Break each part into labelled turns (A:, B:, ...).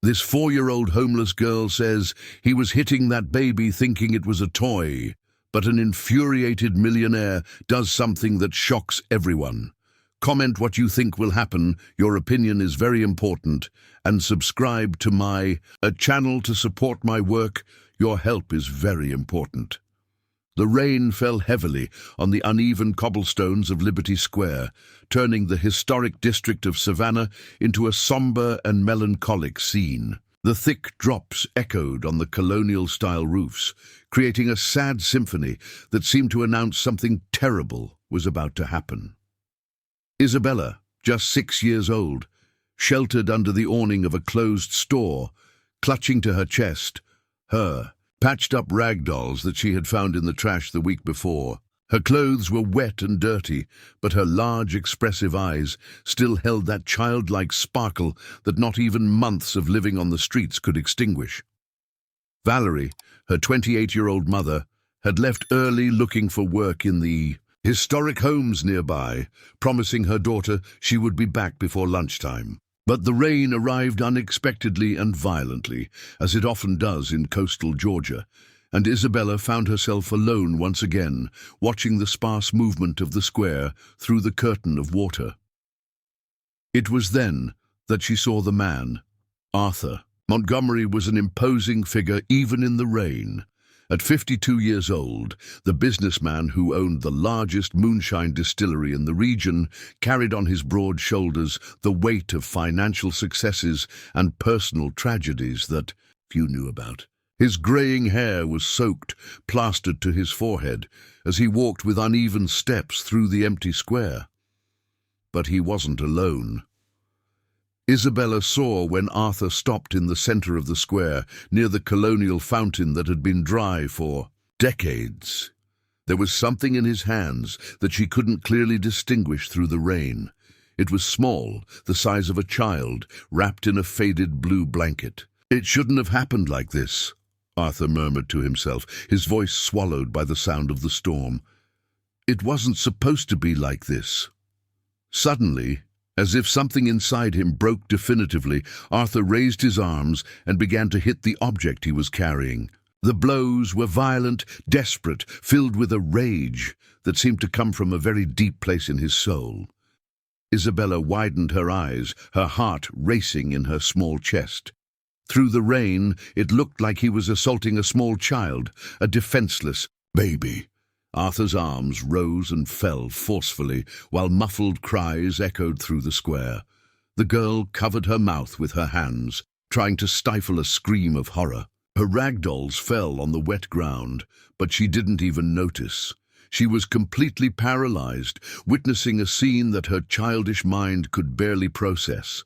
A: This 4-year-old homeless girl says he was hitting that baby thinking it was a toy, but an infuriated millionaire does something that shocks everyone. Comment what you think will happen, your opinion is very important, and subscribe to my channel to support my work. Your help is very important. The rain fell heavily on the uneven cobblestones of Liberty Square, turning the historic district of Savannah into a somber and melancholic scene. The thick drops echoed on the colonial-style roofs, creating a sad symphony that seemed to announce something terrible was about to happen. Isabella, just 6 years old, sheltered under the awning of a closed store, clutching to her chest, her patched-up rag dolls that she had found in the trash the week before. Her clothes were wet and dirty, but her large, expressive eyes still held that childlike sparkle that not even months of living on the streets could extinguish. Valerie, her 28-year-old mother, had left early looking for work in the historic homes nearby, promising her daughter she would be back before lunchtime. But the rain arrived unexpectedly and violently, as it often does in coastal Georgia, and Isabella found herself alone once again, watching the sparse movement of the square through the curtain of water. It was then that she saw the man, Arthur. Montgomery was an imposing figure even in the rain. At 52 years old, the businessman who owned the largest moonshine distillery in the region carried on his broad shoulders the weight of financial successes and personal tragedies that few knew about. His graying hair was soaked, plastered to his forehead, as he walked with uneven steps through the empty square. But he wasn't alone. Isabella saw when Arthur stopped in the center of the square, near the colonial fountain that had been dry for decades. There was something in his hands that she couldn't clearly distinguish through the rain. It was small, the size of a child, wrapped in a faded blue blanket. "It shouldn't have happened like this," Arthur murmured to himself, his voice swallowed by the sound of the storm. "It wasn't supposed to be like this." Suddenly, as if something inside him broke definitively, Arthur raised his arms and began to hit the object he was carrying. The blows were violent, desperate, filled with a rage that seemed to come from a very deep place in his soul. Isabella widened her eyes, her heart racing in her small chest. Through the rain, it looked like he was assaulting a small child, a defenseless baby. Arthur's arms rose and fell forcefully, while muffled cries echoed through the square. The girl covered her mouth with her hands, trying to stifle a scream of horror. Her rag dolls fell on the wet ground, but she didn't even notice. She was completely paralyzed, witnessing a scene that her childish mind could barely process.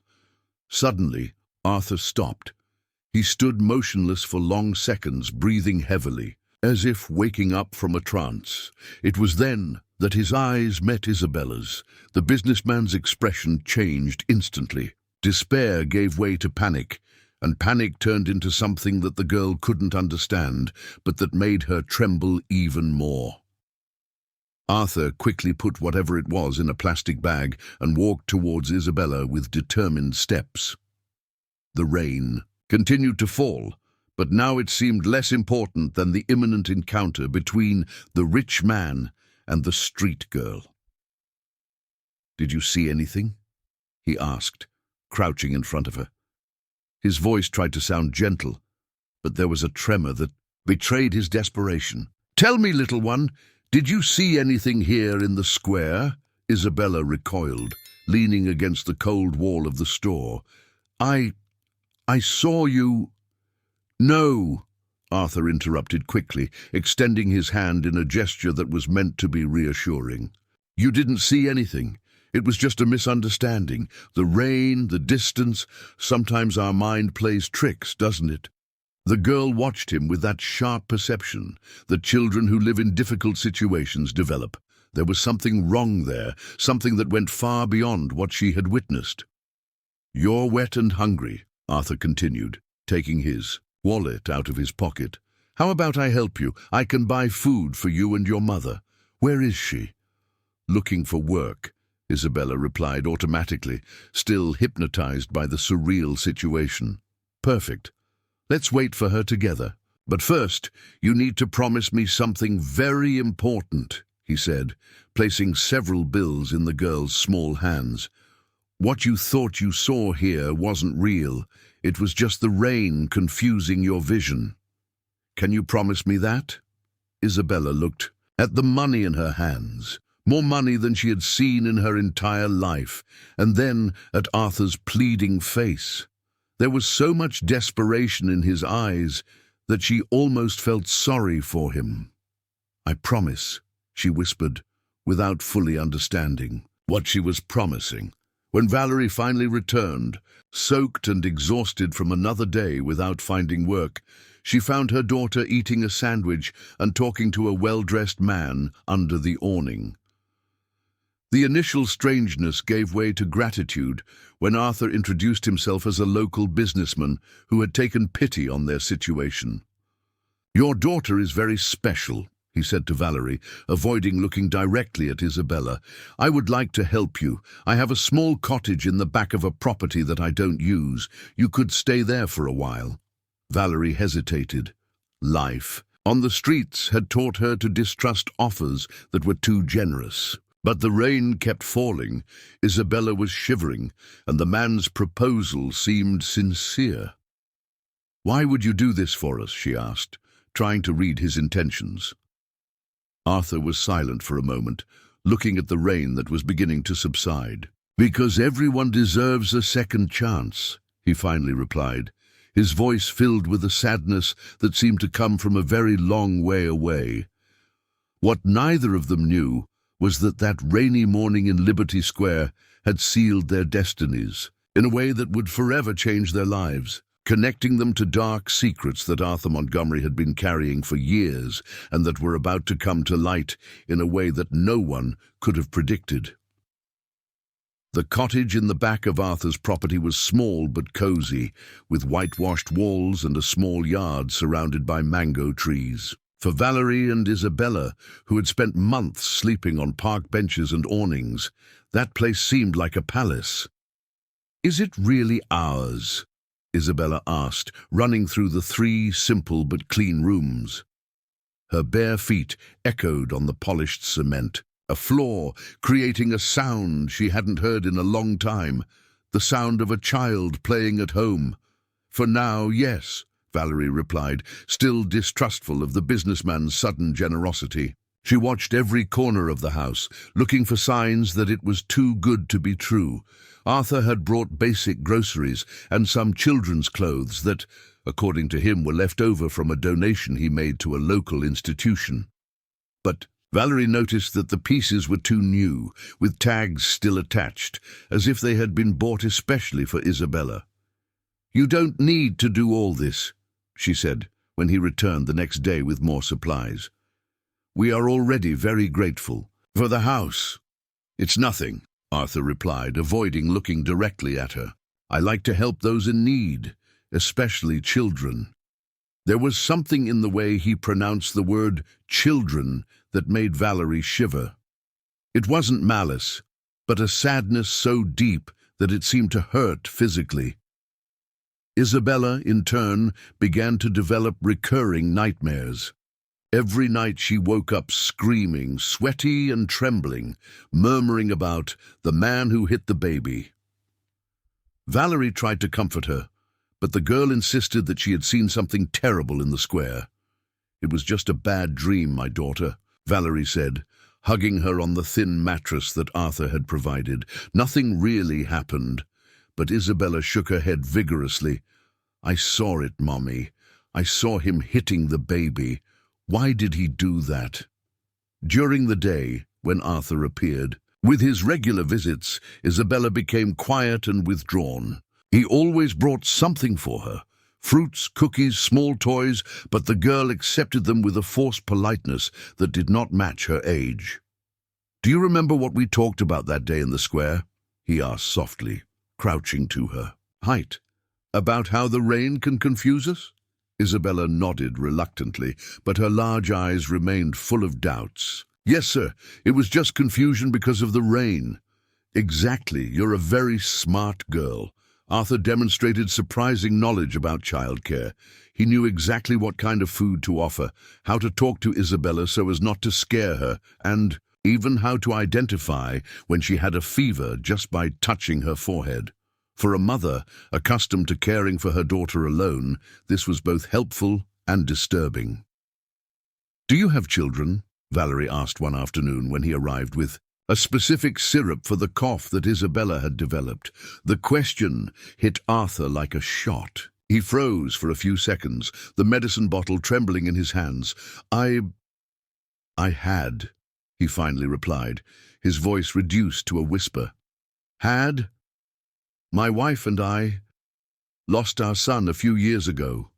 A: Suddenly, Arthur stopped. He stood motionless for long seconds, breathing heavily, as if waking up from a trance. It was then that his eyes met Isabella's. The businessman's expression changed instantly. Despair gave way to panic, and panic turned into something that the girl couldn't understand, but that made her tremble even more. Arthur quickly put whatever it was in a plastic bag and walked towards Isabella with determined steps. The rain continued to fall, but now it seemed less important than the imminent encounter between the rich man and the street girl. "Did you see anything?" he asked, crouching in front of her. His voice tried to sound gentle, but there was a tremor that betrayed his desperation. "Tell me, little one, did you see anything here in the square?" Isabella recoiled, leaning against the cold wall of the store. I saw you—" "No," Arthur interrupted quickly, extending his hand in a gesture that was meant to be reassuring. "You didn't see anything. It was just a misunderstanding. The rain, the distance. Sometimes our mind plays tricks, doesn't it?" The girl watched him with that sharp perception that children who live in difficult situations develop. There was something wrong there, something that went far beyond what she had witnessed. "You're wet and hungry," Arthur continued, taking his wallet out of his pocket. "How about I help you? I can buy food for you and your mother. Where is she?" "Looking for work," Isabella replied automatically, still hypnotized by the surreal situation. Perfect. Let's wait for her together. But first, you need to promise me something very important, he said, placing several bills in the girl's small hands. What you thought you saw here wasn't real. It was just the rain confusing your vision. Can you promise me that? Isabella looked at the money in her hands, more money than she had seen in her entire life, and then at Arthur's pleading face. There was so much desperation in his eyes that she almost felt sorry for him. I promise, she whispered, without fully understanding what she was promising. When Valerie finally returned, soaked and exhausted from another day without finding work, she found her daughter eating a sandwich and talking to a well-dressed man under the awning. The initial strangeness gave way to gratitude when Arthur introduced himself as a local businessman who had taken pity on their situation. "Your daughter is very special," he said to Valerie, avoiding looking directly at Isabella. "I would like to help you. I have a small cottage in the back of a property that I don't use. You could stay there for a while." Valerie hesitated. Life on the streets had taught her to distrust offers that were too generous. But the rain kept falling, Isabella was shivering, and the man's proposal seemed sincere. "Why would you do this for us?" she asked, trying to read his intentions. Arthur was silent for a moment, looking at the rain that was beginning to subside. "Because everyone deserves a second chance," he finally replied, his voice filled with a sadness that seemed to come from a very long way away. What neither of them knew was that rainy morning in Liberty Square had sealed their destinies in a way that would forever change their lives, connecting them to dark secrets that Arthur Montgomery had been carrying for years and that were about to come to light in a way that no one could have predicted. The cottage in the back of Arthur's property was small but cozy, with whitewashed walls and a small yard surrounded by mango trees. For Valerie and Isabella, who had spent months sleeping on park benches and awnings, that place seemed like a palace. "Is it really ours?" Isabella asked, running through the 3 simple but clean rooms. Her bare feet echoed on the polished cement, a floor creating a sound she hadn't heard in a long time, the sound of a child playing at home. "For now, yes," Valerie replied, still distrustful of the businessman's sudden generosity. She watched every corner of the house, looking for signs that it was too good to be true. Arthur had brought basic groceries and some children's clothes that, according to him, were left over from a donation he made to a local institution. But Valerie noticed that the pieces were too new, with tags still attached, as if they had been bought especially for Isabella. "You don't need to do all this," she said, when he returned the next day with more supplies. "We are already very grateful for the house." "It's nothing," Arthur replied, avoiding looking directly at her. "I like to help those in need, especially children." There was something in the way he pronounced the word children that made Valerie shiver. It wasn't malice, but a sadness so deep that it seemed to hurt physically. Isabella, in turn, began to develop recurring nightmares. Every night she woke up screaming, sweaty and trembling, murmuring about the man who hit the baby. Valerie tried to comfort her, but the girl insisted that she had seen something terrible in the square. "It was just a bad dream, my daughter," Valerie said, hugging her on the thin mattress that Arthur had provided. "Nothing really happened." But Isabella shook her head vigorously. "I saw it, Mommy. I saw him hitting the baby. Why did he do that?" During the day, when Arthur appeared, with his regular visits, Isabella became quiet and withdrawn. He always brought something for her, fruits, cookies, small toys, but the girl accepted them with a forced politeness that did not match her age. "Do you remember what we talked about that day in the square?" he asked softly, crouching to her height. "About how the rain can confuse us?" Isabella nodded reluctantly, but her large eyes remained full of doubts. "Yes, sir. It was just confusion because of the rain." "Exactly. You're a very smart girl," Arthur demonstrated surprising knowledge about childcare. He knew exactly what kind of food to offer, how to talk to Isabella so as not to scare her, and even how to identify when she had a fever just by touching her forehead. For a mother accustomed to caring for her daughter alone, this was both helpful and disturbing. "Do you have children?" Valerie asked one afternoon when he arrived with a specific syrup for the cough that Isabella had developed. The question hit Arthur like a shot. He froze for a few seconds, the medicine bottle trembling in his hands. I had, he finally replied, his voice reduced to a whisper. "Had? My wife and I lost our son a few years ago."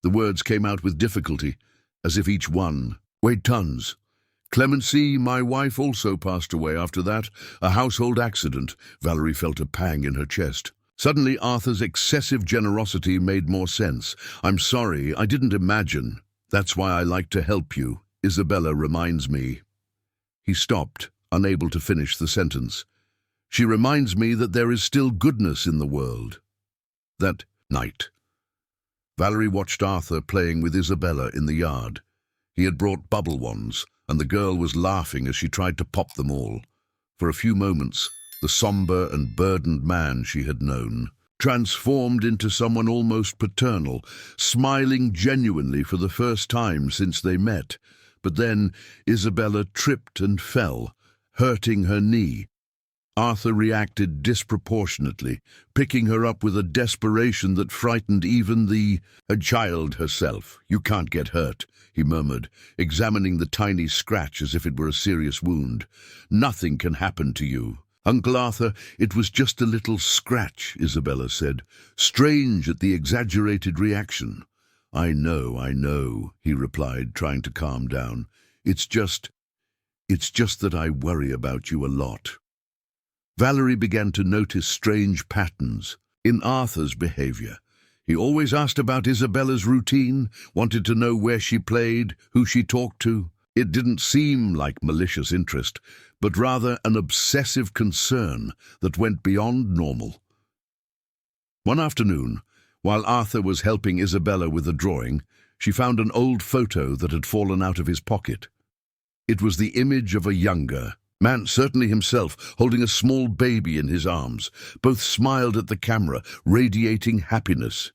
A: The words came out with difficulty, as if each one weighed tons. "Clemency, my wife, also passed away after that, a household accident." Valerie felt a pang in her chest. Suddenly, Arthur's excessive generosity made more sense. "I'm sorry, I didn't imagine. That's why I like to help you. Isabella reminds me." He stopped, unable to finish the sentence. "She reminds me that there is still goodness in the world." That night, Valerie watched Arthur playing with Isabella in the yard. He had brought bubble wands, and the girl was laughing as she tried to pop them all. For a few moments, the somber and burdened man she had known transformed into someone almost paternal, smiling genuinely for the first time since they met. But then Isabella tripped and fell, hurting her knee. Arthur reacted disproportionately, picking her up with a desperation that frightened even a child herself. "You can't get hurt," he murmured, examining the tiny scratch as if it were a serious wound. "Nothing can happen to you." "Uncle Arthur, it was just a little scratch," Isabella said, strange at the exaggerated reaction. I know," he replied, trying to calm down. It's just that I worry about you a lot." Valerie began to notice strange patterns in Arthur's behavior. He always asked about Isabella's routine, wanted to know where she played, who she talked to. It didn't seem like malicious interest, but rather an obsessive concern that went beyond normal. One afternoon, while Arthur was helping Isabella with a drawing, she found an old photo that had fallen out of his pocket. It was the image of a younger man, certainly himself, holding a small baby in his arms. Both smiled at the camera, radiating happiness.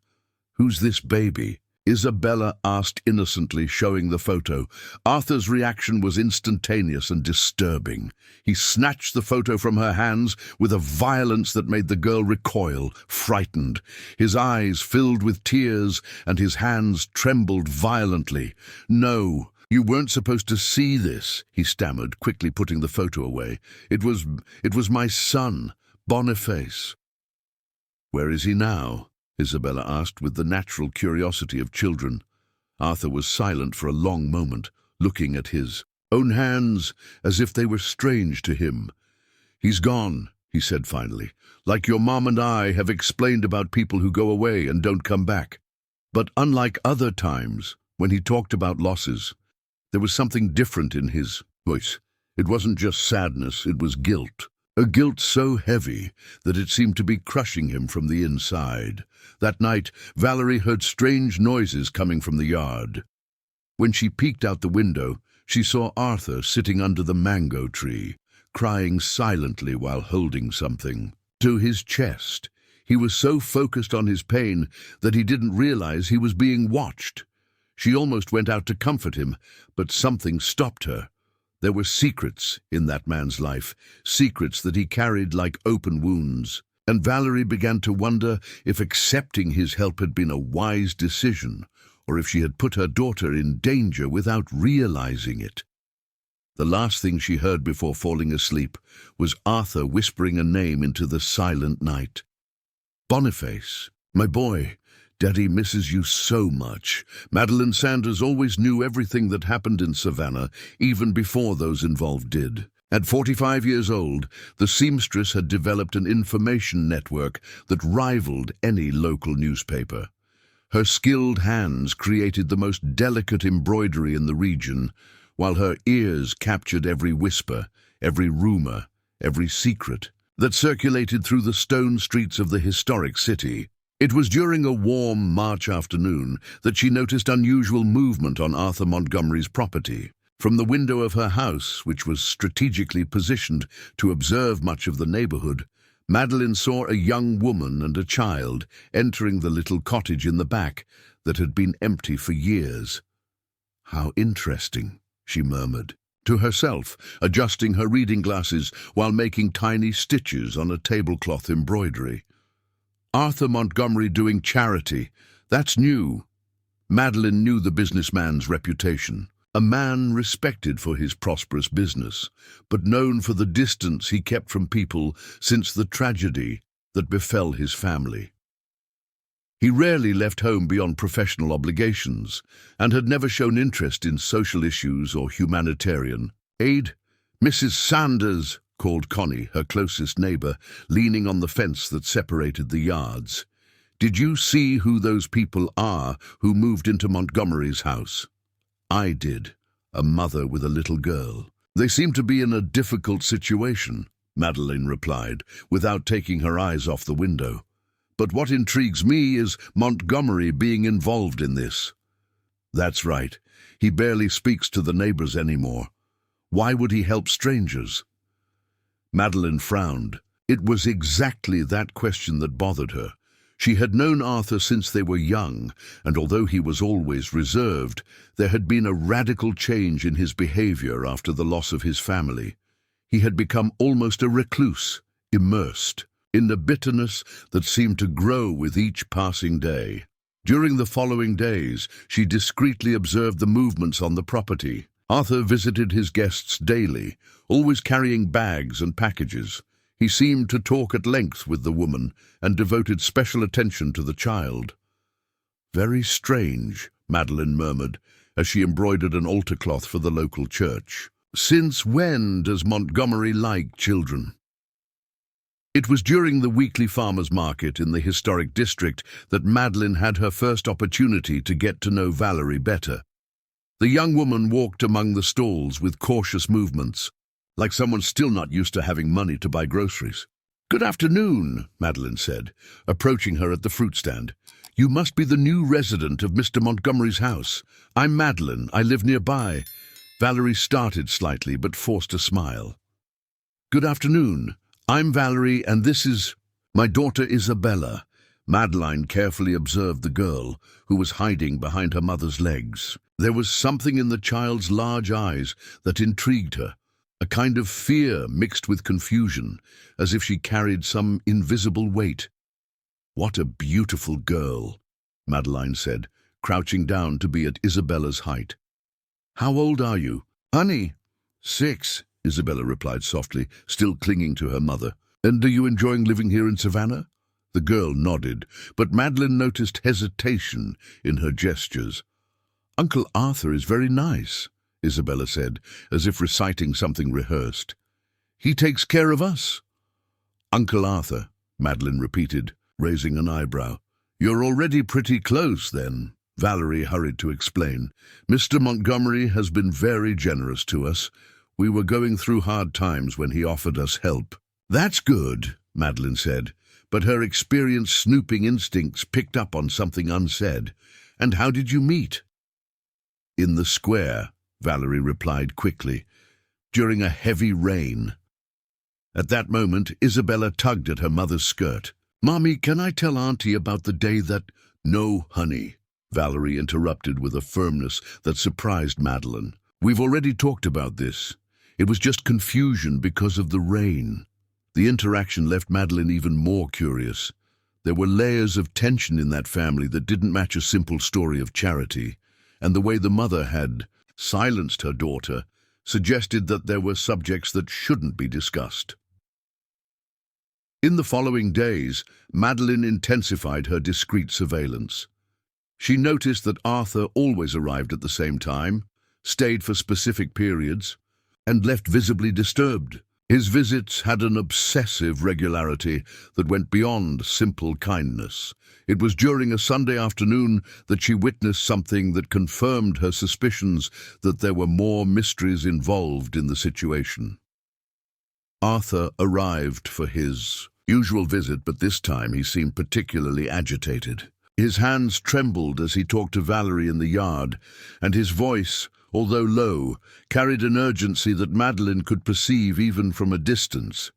A: "Who's this baby?" Isabella asked innocently, showing the photo. Arthur's reaction was instantaneous and disturbing. He snatched the photo from her hands with a violence that made the girl recoil, frightened. His eyes filled with tears and his hands trembled violently. "No, you weren't supposed to see this," he stammered, quickly putting the photo away. It was my son, Boniface." "Where is he now?" Isabella asked with the natural curiosity of children. Arthur was silent for a long moment, looking at his own hands as if they were strange to him. "He's gone," he said finally, "like your mom and I have explained about people who go away and don't come back." But unlike other times, when he talked about losses, there was something different in his voice. It wasn't just sadness, it was guilt. A guilt so heavy that it seemed to be crushing him from the inside. That night, Valerie heard strange noises coming from the yard. When she peeked out the window, she saw Arthur sitting under the mango tree, crying silently while holding something to his chest. He was so focused on his pain that he didn't realize he was being watched. She almost went out to comfort him, but something stopped her. There were secrets in that man's life, secrets that he carried like open wounds. And Valerie began to wonder if accepting his help had been a wise decision, or if she had put her daughter in danger without realizing it. The last thing she heard before falling asleep was Arthur whispering a name into the silent night. "Boniface, my boy, Daddy misses you so much." Madeline Sanders always knew everything that happened in Savannah, even before those involved did. At 45 years old, the seamstress had developed an information network that rivaled any local newspaper. Her skilled hands created the most delicate embroidery in the region, while her ears captured every whisper, every rumor, every secret. that circulated through the stone streets of the historic city. It was during a warm March afternoon that she noticed unusual movement on Arthur Montgomery's property. From the window of her house, which was strategically positioned to observe much of the neighborhood, Madeline saw a young woman and a child entering the little cottage in the back that had been empty for years. "How interesting," she murmured to herself, adjusting her reading glasses while making tiny stitches on a tablecloth embroidery. Arthur Montgomery doing charity, that's new. Madeline knew the businessman's reputation. A man respected for his prosperous business, but known for the distance he kept from people since the tragedy that befell his family. He rarely left home beyond professional obligations, and had never shown interest in social issues or humanitarian aid. "Mrs. Sanders," called Connie, her closest neighbor, leaning on the fence that separated the yards. "Did you see who those people are who moved into Montgomery's house?" "I did, a mother with a little girl. They seem to be in a difficult situation," Madeline replied, without taking her eyes off the window. "But what intrigues me is Montgomery being involved in this." "That's right. He barely speaks to the neighbors anymore. Why would he help strangers?" Madeline frowned. It was exactly that question that bothered her. She had known Arthur since they were young, and although he was always reserved, there had been a radical change in his behavior after the loss of his family. He had become almost a recluse, immersed in the bitterness that seemed to grow with each passing day. During the following days, she discreetly observed the movements on the property. Arthur visited his guests daily, always carrying bags and packages. He seemed to talk at length with the woman and devoted special attention to the child. "Very strange," Madeline murmured, as she embroidered an altar cloth for the local church. "Since when does Montgomery like children?" It was during the weekly farmers' market in the historic district that Madeline had her first opportunity to get to know Valerie better. The young woman walked among the stalls with cautious movements, like someone still not used to having money to buy groceries. "Good afternoon," Madeline said, approaching her at the fruit stand. "You must be the new resident of Mr. Montgomery's house. I'm Madeline. I live nearby." Valerie started slightly but forced a smile. "Good afternoon. I'm Valerie, and this is my daughter Isabella." Madeline carefully observed the girl, who was hiding behind her mother's legs. There was something in the child's large eyes that intrigued her, a kind of fear mixed with confusion, as if she carried some invisible weight. "What a beautiful girl," Madeline said, crouching down to be at Isabella's height. "How old are you?" "Honey, 6, Isabella replied softly, still clinging to her mother. "And are you enjoying living here in Savannah?" The girl nodded, but Madeline noticed hesitation in her gestures. "Uncle Arthur is very nice," Isabella said, as if reciting something rehearsed. "He takes care of us." "Uncle Arthur," Madeline repeated, raising an eyebrow. "You're already pretty close, then," Valerie hurried to explain. "Mr. Montgomery has been very generous to us. We were going through hard times when he offered us help." "That's good," Madeline said, but her experienced snooping instincts picked up on something unsaid. "And how did you meet?" "In the square," Valerie replied quickly, "during a heavy rain." At that moment, Isabella tugged at her mother's skirt. "Mommy, can I tell Auntie about the day that—" "No, honey," Valerie interrupted with a firmness that surprised Madeline. "We've already talked about this. It was just confusion because of the rain." The interaction left Madeline even more curious. There were layers of tension in that family that didn't match a simple story of charity, and the way the mother had silenced her daughter suggested that there were subjects that shouldn't be discussed. In the following days, Madeline intensified her discreet surveillance. She noticed that Arthur always arrived at the same time, stayed for specific periods, and left visibly disturbed. His visits had an obsessive regularity that went beyond simple kindness. It was during a Sunday afternoon that she witnessed something that confirmed her suspicions that there were more mysteries involved in the situation. Arthur arrived for his usual visit, but this time he seemed particularly agitated. His hands trembled as he talked to Valerie in the yard, and his voice, although low, carried an urgency that Madeline could perceive even from a distance.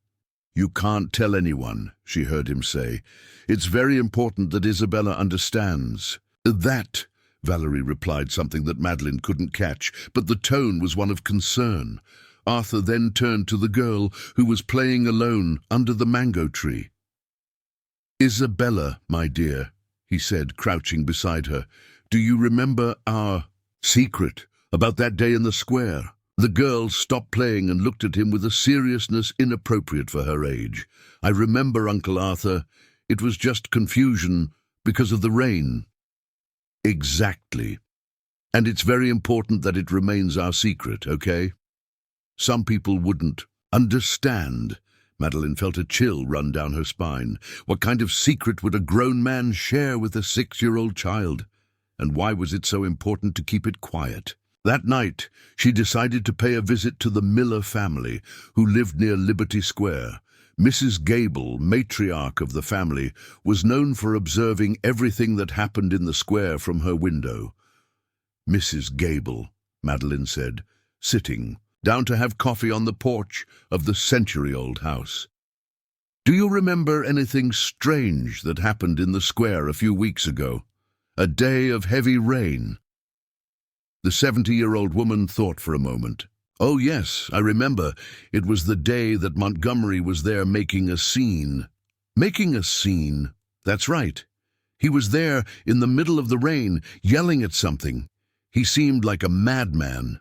A: "You can't tell anyone," she heard him say. "It's very important that Isabella understands." "That," Valerie replied, something that Madeline couldn't catch, but the tone was one of concern. Arthur then turned to the girl who was playing alone under the mango tree. "Isabella, my dear," he said, crouching beside her, "do you remember our secret about that day in the square?" The girl stopped playing and looked at him with a seriousness inappropriate for her age. "I remember, Uncle Arthur. It was just confusion because of the rain." "Exactly. And it's very important that it remains our secret, okay? Some people wouldn't understand." Madeline felt a chill run down her spine. What kind of secret would a grown man share with a 6-year-old child? And why was it so important to keep it quiet? That night, she decided to pay a visit to the Miller family, who lived near Liberty Square. Mrs. Gable, matriarch of the family, was known for observing everything that happened in the square from her window. "Mrs. Gable," Madeline said, sitting down to have coffee on the porch of the century-old house. "Do you remember anything strange that happened in the square a few weeks ago? A day of heavy rain?" The 70-year-old woman thought for a moment. "Oh yes, I remember. It was the day that Montgomery was there making a scene." "Making a scene? That's right. He was there in the middle of the rain, yelling at something. He seemed like a madman.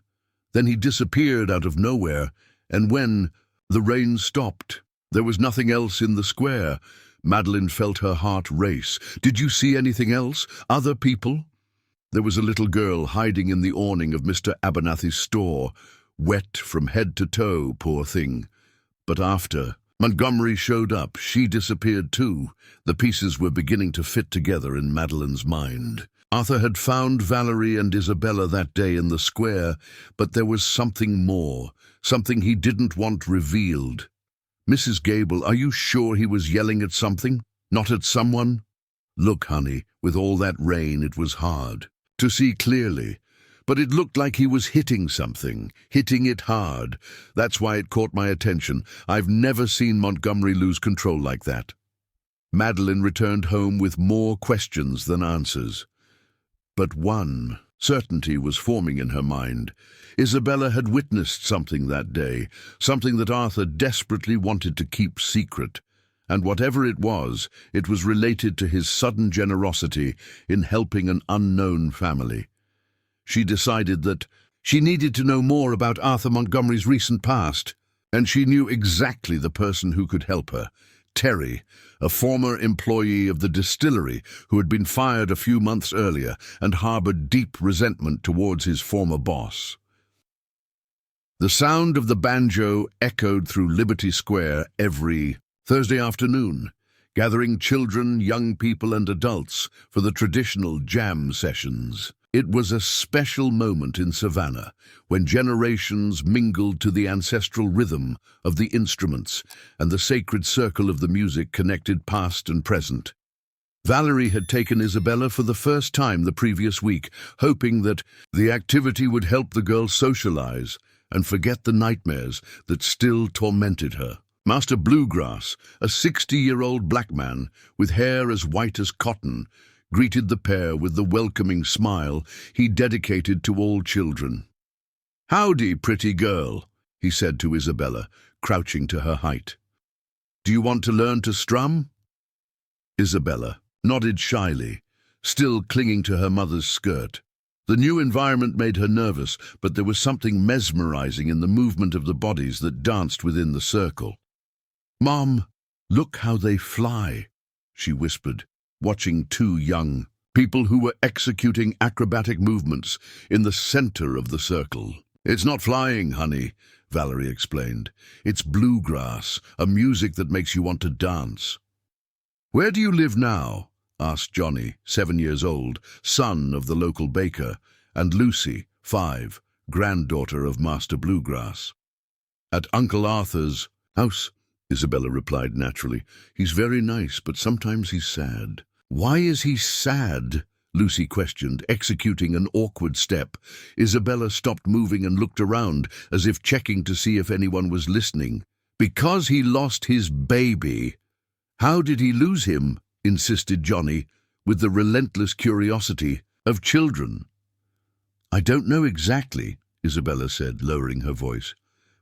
A: Then he disappeared out of nowhere, and when the rain stopped, there was nothing else in the square." Madeline felt her heart race. "Did you see anything else? Other people?" "There was a little girl hiding in the awning of Mr. Abernathy's store, wet from head to toe, poor thing. But after Montgomery showed up, she disappeared too." The pieces were beginning to fit together in Madeline's mind. Arthur had found Valerie and Isabella that day in the square, but there was something more, something he didn't want revealed. "Mrs. Gable, are you sure he was yelling at something, not at someone?" "Look, honey, with all that rain, it was hard to see clearly, but it looked like he was hitting something, hitting it hard. That's why it caught my attention. I've never seen Montgomery lose control like that." Madeline returned home with more questions than answers. But one certainty was forming in her mind. Isabella had witnessed something that day, something that Arthur desperately wanted to keep secret. And whatever it was related to his sudden generosity in helping an unknown family. She decided that she needed to know more about Arthur Montgomery's recent past, and she knew exactly the person who could help her. Terry, a former employee of the distillery who had been fired a few months earlier and harbored deep resentment towards his former boss. The sound of the banjo echoed through Liberty Square every Thursday afternoon, gathering children, young people and adults for the traditional jam sessions. It was a special moment in Savannah, when generations mingled to the ancestral rhythm of the instruments, and the sacred circle of the music connected past and present. Valerie had taken Isabella for the first time the previous week, hoping that the activity would help the girl socialize and forget the nightmares that still tormented her. Master Bluegrass, a 60-year-old black man with hair as white as cotton, greeted the pair with the welcoming smile he dedicated to all children. "Howdy, pretty girl," he said to Isabella, crouching to her height. "Do you want to learn to strum?" Isabella nodded shyly, still clinging to her mother's skirt. The new environment made her nervous, but there was something mesmerizing in the movement of the bodies that danced within the circle. "Mom, look how they fly," she whispered, watching two young people who were executing acrobatic movements in the center of the circle. "It's not flying, honey," Valerie explained. "It's bluegrass, a music that makes you want to dance." "Where do you live now?" asked Johnny, 7 years old, son of the local baker, and Lucy, 5, granddaughter of Master Bluegrass. "At Uncle Arthur's," House, Isabella replied naturally. He's very nice, but sometimes he's sad. Why is he sad? Lucy questioned, executing an awkward step. Isabella stopped moving and looked around, as if checking to see if anyone was listening. Because he lost his baby. How did he lose him? Insisted Johnny, with the relentless curiosity of children. I don't know exactly, Isabella said, lowering her voice.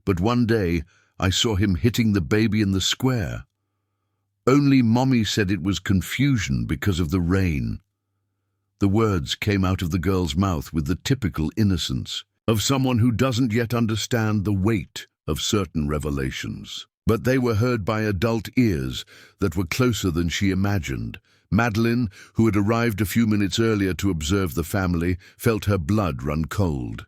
A: But one day I saw him hitting the baby in the square. Only Mommy said it was confusion because of the rain. The words came out of the girl's mouth with the typical innocence of someone who doesn't yet understand the weight of certain revelations. But they were heard by adult ears that were closer than she imagined. Madeline, who had arrived a few minutes earlier to observe the family, felt her blood run cold.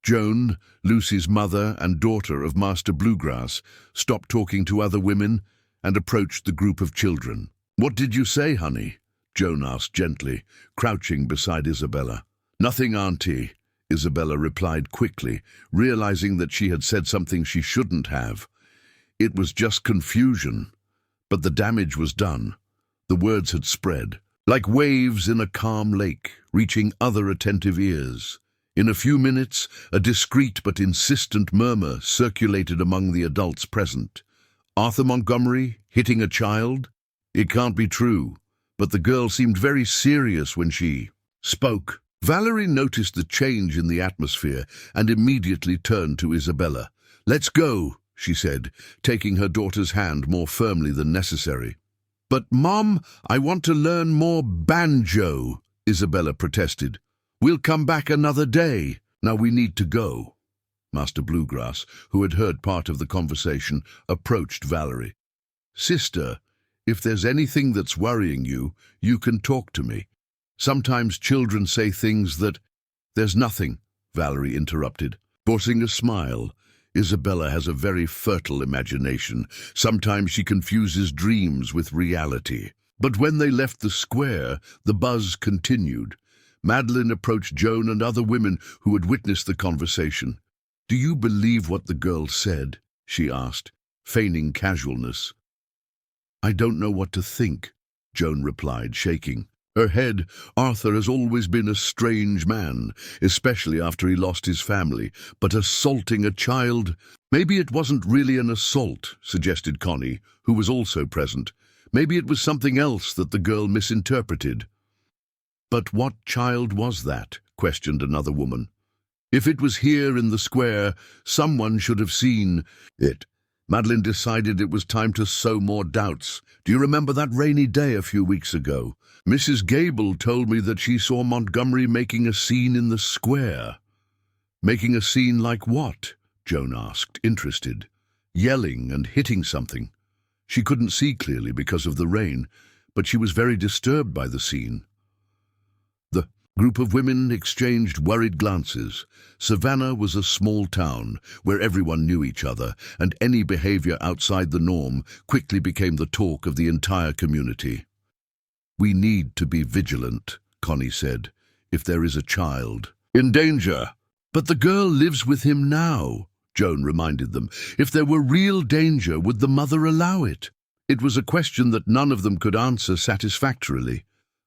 A: Joan, Lucy's mother and daughter of Master Bluegrass, stopped talking to other women and approached the group of children. "What did you say, honey?" Joan asked gently, crouching beside Isabella. "Nothing, Auntie," Isabella replied quickly, realizing that she had said something she shouldn't have. It was just confusion, but the damage was done. The words had spread, like waves in a calm lake, reaching other attentive ears. In a few minutes, a discreet but insistent murmur circulated among the adults present. Arthur Montgomery hitting a child? It can't be true, but the girl seemed very serious when she spoke. Valerie noticed the change in the atmosphere and immediately turned to Isabella. "Let's go," she said, taking her daughter's hand more firmly than necessary. "But, Mom, I want to learn more banjo," Isabella protested. "We'll come back another day. Now we need to go." Master Bluegrass, who had heard part of the conversation, approached Valerie. "Sister, if there's anything that's worrying you, you can talk to me. Sometimes children say things that—" "There's nothing," Valerie interrupted. Forcing a smile, "Isabella has a very fertile imagination. Sometimes she confuses dreams with reality." But when they left the square, the buzz continued. Madeline approached Joan and other women who had witnessed the conversation. "Do you believe what the girl said?" she asked, feigning casualness. "I don't know what to think," Joan replied, shaking her head. "Arthur has always been a strange man, especially after he lost his family, but assaulting a child—" "Maybe it wasn't really an assault," suggested Connie, who was also present. "Maybe it was something else that the girl misinterpreted." "But what child was that?" questioned another woman. "If it was here in the square, someone should have seen it." Madeline decided it was time to sow more doubts. "Do you remember that rainy day a few weeks ago? Mrs. Gable told me that she saw Montgomery making a scene in the square." "Making a scene like what?" Joan asked, interested. "Yelling and hitting something." She couldn't see clearly because of the rain, but she was very disturbed by the scene. The group of women exchanged worried glances. Savannah was a small town where everyone knew each other, and any behavior outside the norm quickly became the talk of the entire community. "We need to be vigilant," Connie said, "if there is a child in danger." "But the girl lives with him now," Joan reminded them. "If there were real danger, would the mother allow it?" It was a question that none of them could answer satisfactorily.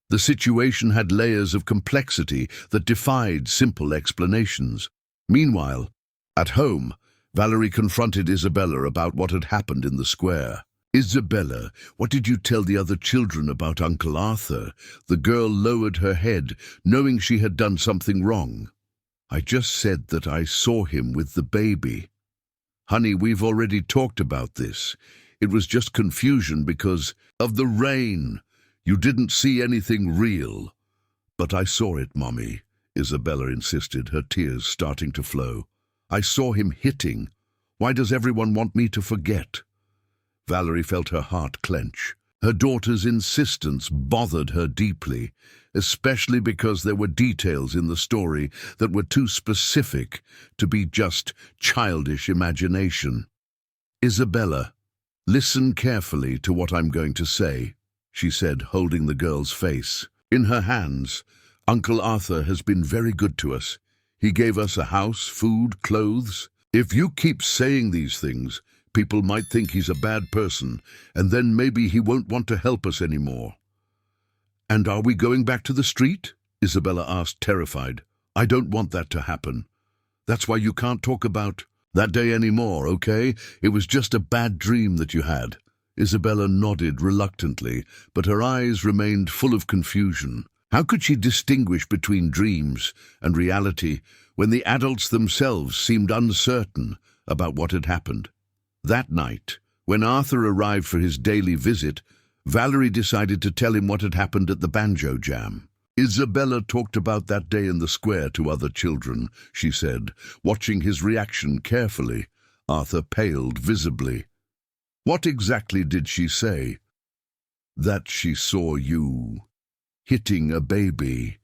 A: The situation had layers of complexity that defied simple explanations. Meanwhile, at home, Valerie confronted Isabella about what had happened in the square. "Isabella, what did you tell the other children about Uncle Arthur?" The girl lowered her head, knowing she had done something wrong. "I just said that I saw him with the baby." "Honey, we've already talked about this. It was just confusion because of the rain. You didn't see anything real." "But I saw it, Mommy," Isabella insisted, her tears starting to flow. "I saw him hitting. Why does everyone want me to forget?" Valerie felt her heart clench. Her daughter's insistence bothered her deeply, especially because there were details in the story that were too specific to be just childish imagination. "Isabella, listen carefully to what I'm going to say," she said, holding the girl's face. "In her hands, Uncle Arthur has been very good to us. He gave us a house, food, clothes. If you keep saying these things, People might think he's a bad person, and then maybe he won't want to help us anymore." "And are we going back to the street?" Isabella asked, terrified. "I don't want that to happen. That's why you can't talk about that day anymore, okay? It was just a bad dream that you had." Isabella nodded reluctantly, but her eyes remained full of confusion. How could she distinguish between dreams and reality when the adults themselves seemed uncertain about what had happened? That night, when Arthur arrived for his daily visit, Valerie decided to tell him what had happened at the banjo jam. "Isabella talked about that day in the square to other children," she said, watching his reaction carefully. Arthur paled visibly. "What exactly did she say?" "That she saw you hitting a baby."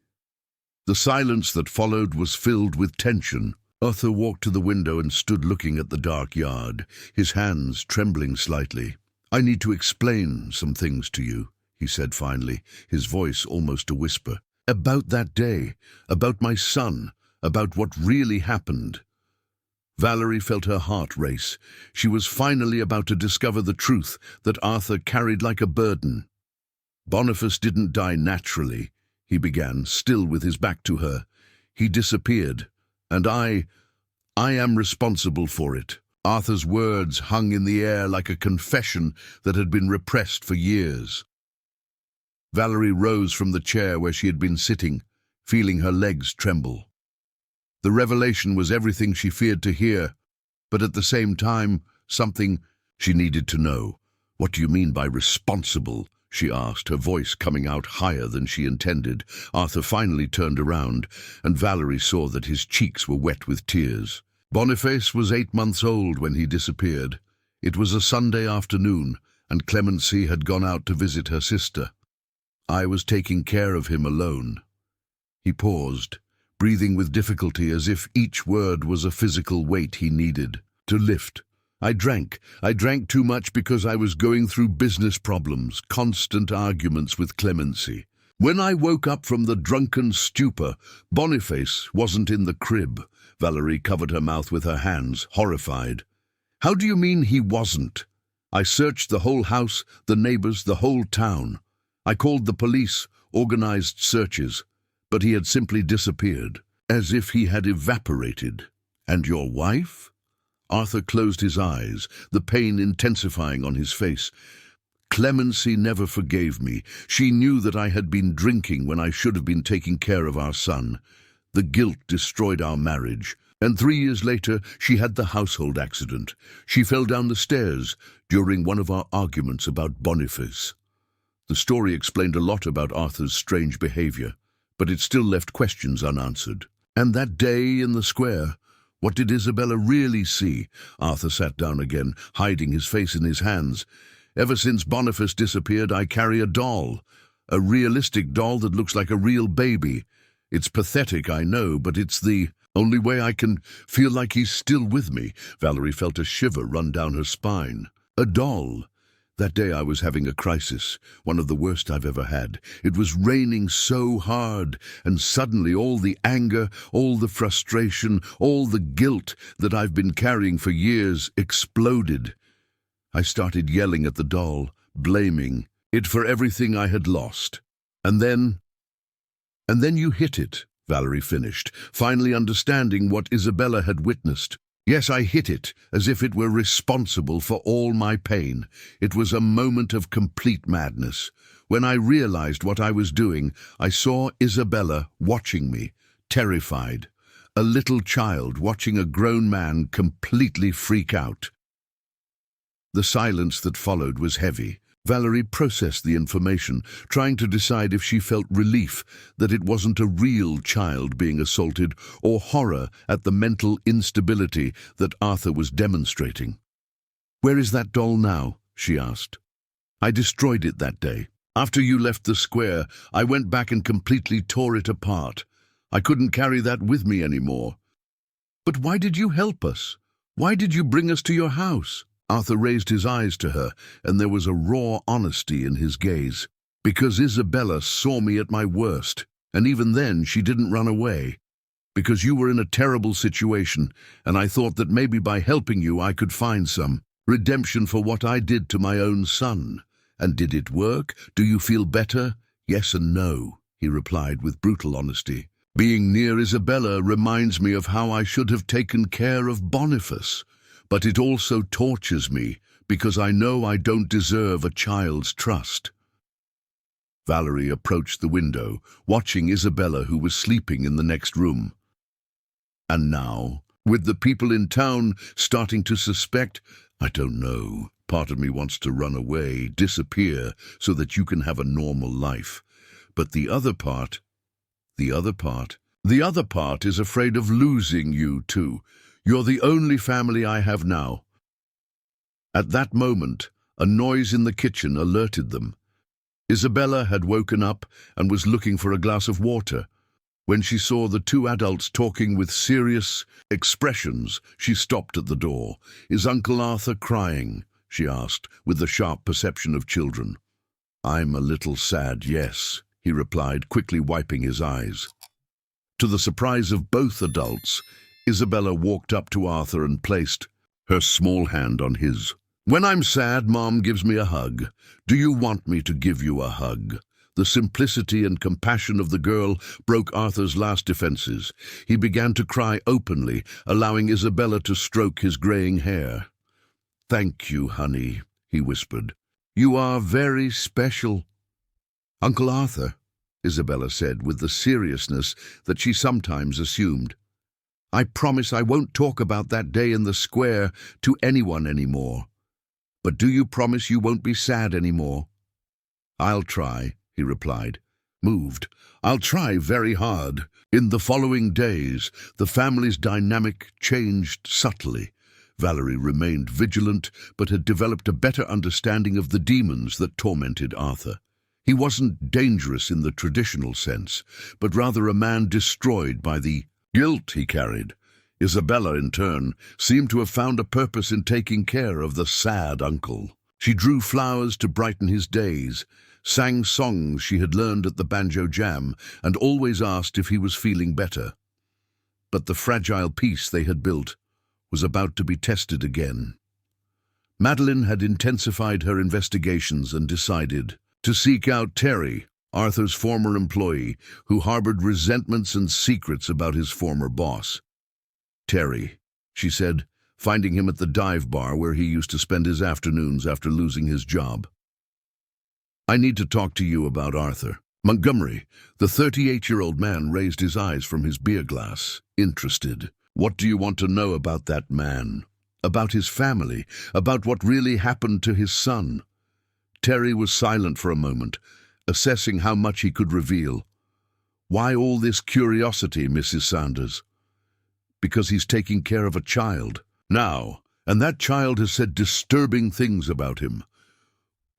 A: The silence that followed was filled with tension. Arthur walked to the window and stood looking at the dark yard, his hands trembling slightly. "I need to explain some things to you," he said finally, his voice almost a whisper. "About that day, about my son, about what really happened." Valerie felt her heart race. She was finally about to discover the truth that Arthur carried like a burden. "Boniface didn't die naturally," he began, still with his back to her. "He disappeared, and I am responsible for it." Arthur's words hung in the air like a confession that had been repressed for years. Valerie rose from the chair where she had been sitting, feeling her legs tremble. The revelation was everything she feared to hear, but at the same time, something she needed to know. "What do you mean by responsible?" she asked, her voice coming out higher than she intended. Arthur finally turned around, and Valerie saw that his cheeks were wet with tears. "Boniface was 8 months old when he disappeared. It was a Sunday afternoon, and Clemency had gone out to visit her sister. I was taking care of him alone." He paused, breathing with difficulty as if each word was a physical weight he needed to lift. I drank too much because I was going through business problems, constant arguments with Clemency. When I woke up from the drunken stupor, Boniface wasn't in the crib." Valerie covered her mouth with her hands, horrified. "How do you mean he wasn't?" "I searched the whole house, the neighbors, the whole town. I called the police, organized searches, but he had simply disappeared, as if he had evaporated." "And your wife?" Arthur closed his eyes, the pain intensifying on his face. "Clemency never forgave me. She knew that I had been drinking when I should have been taking care of our son. The guilt destroyed our marriage, and 3 years later she had the household accident. She fell down the stairs during one of our arguments about Boniface." The story explained a lot about Arthur's strange behavior, but it still left questions unanswered. "And that day in the square, what did Isabella really see?" Arthur sat down again, hiding his face in his hands. "Ever since Boniface disappeared, I carry a doll. A realistic doll that looks like a real baby. It's pathetic, I know, but it's the only way I can feel like he's still with me." Valerie felt a shiver run down her spine. "A doll." That day I was having a crisis, one of the worst I've ever had. It was raining so hard, and suddenly all the anger, all the frustration, all the guilt that I've been carrying for years exploded. I started yelling at the doll, blaming it for everything I had lost. And then you hit it," Valerie finished, finally understanding what Isabella had witnessed. "Yes, I hit it, as if it were responsible for all my pain. It was a moment of complete madness. When I realized what I was doing, I saw Isabella watching me, terrified. A little child watching a grown man completely freak out." The silence that followed was heavy. Valerie processed the information, trying to decide if she felt relief that it wasn't a real child being assaulted, or horror at the mental instability that Arthur was demonstrating. "Where is that doll now?" she asked. "I destroyed it that day. After you left the square, I went back and completely tore it apart. I couldn't carry that with me anymore." "But why did you help us? Why did you bring us to your house?" Arthur raised his eyes to her, and there was a raw honesty in his gaze. "Because Isabella saw me at my worst, and even then she didn't run away. Because you were in a terrible situation, and I thought that maybe by helping you I could find some Redemption for what I did to my own son. And did it work? Do you feel better? Yes and no, he replied with brutal honesty. Being near Isabella reminds me of how I should have taken care of Boniface, but it also tortures me because I know I don't deserve a child's trust. Valerie approached the window, watching Isabella, who was sleeping in the next room. And now, with the people in town starting to suspect, I don't know, part of me wants to run away, disappear, so that you can have a normal life. But the other part is afraid of losing you too. You're the only family I have now. At that moment, a noise in the kitchen alerted them. Isabella had woken up and was looking for a glass of water. When she saw the two adults talking with serious expressions, she stopped at the door. "Is Uncle Arthur crying?" she asked, with the sharp perception of children. "I'm a little sad, yes," he replied, quickly wiping his eyes. To the surprise of both adults, Isabella walked up to Arthur and placed her small hand on his. "When I'm sad, Mom gives me a hug. Do you want me to give you a hug?" The simplicity and compassion of the girl broke Arthur's last defenses. He began to cry openly, allowing Isabella to stroke his graying hair. "Thank you, honey," he whispered. "You are very special." "Uncle Arthur," Isabella said with the seriousness that she sometimes assumed, "I promise I won't talk about that day in the square to anyone anymore. But do you promise you won't be sad anymore?" "I'll try," he replied, moved. "I'll try very hard." In the following days, the family's dynamic changed subtly. Valerie remained vigilant, but had developed a better understanding of the demons that tormented Arthur. He wasn't dangerous in the traditional sense, but rather a man destroyed by the guilt he carried. Isabella, in turn, seemed to have found a purpose in taking care of the sad uncle. She drew flowers to brighten his days, sang songs she had learned at the banjo jam, and always asked if he was feeling better. But the fragile peace they had built was about to be tested again. Madeline had intensified her investigations and decided to seek out Terry, Arthur's former employee, who harbored resentments and secrets about his former boss. "Terry," she said, finding him at the dive bar where he used to spend his afternoons after losing his job. "I need to talk to you about Arthur." Montgomery, the 38-year-old man, raised his eyes from his beer glass, interested. "What do you want to know about that man? About his family? About what really happened to his son?" Terry was silent for a moment, assessing how much he could reveal. "Why all this curiosity, Mrs. Sanders?" "Because he's taking care of a child now, and that child has said disturbing things about him."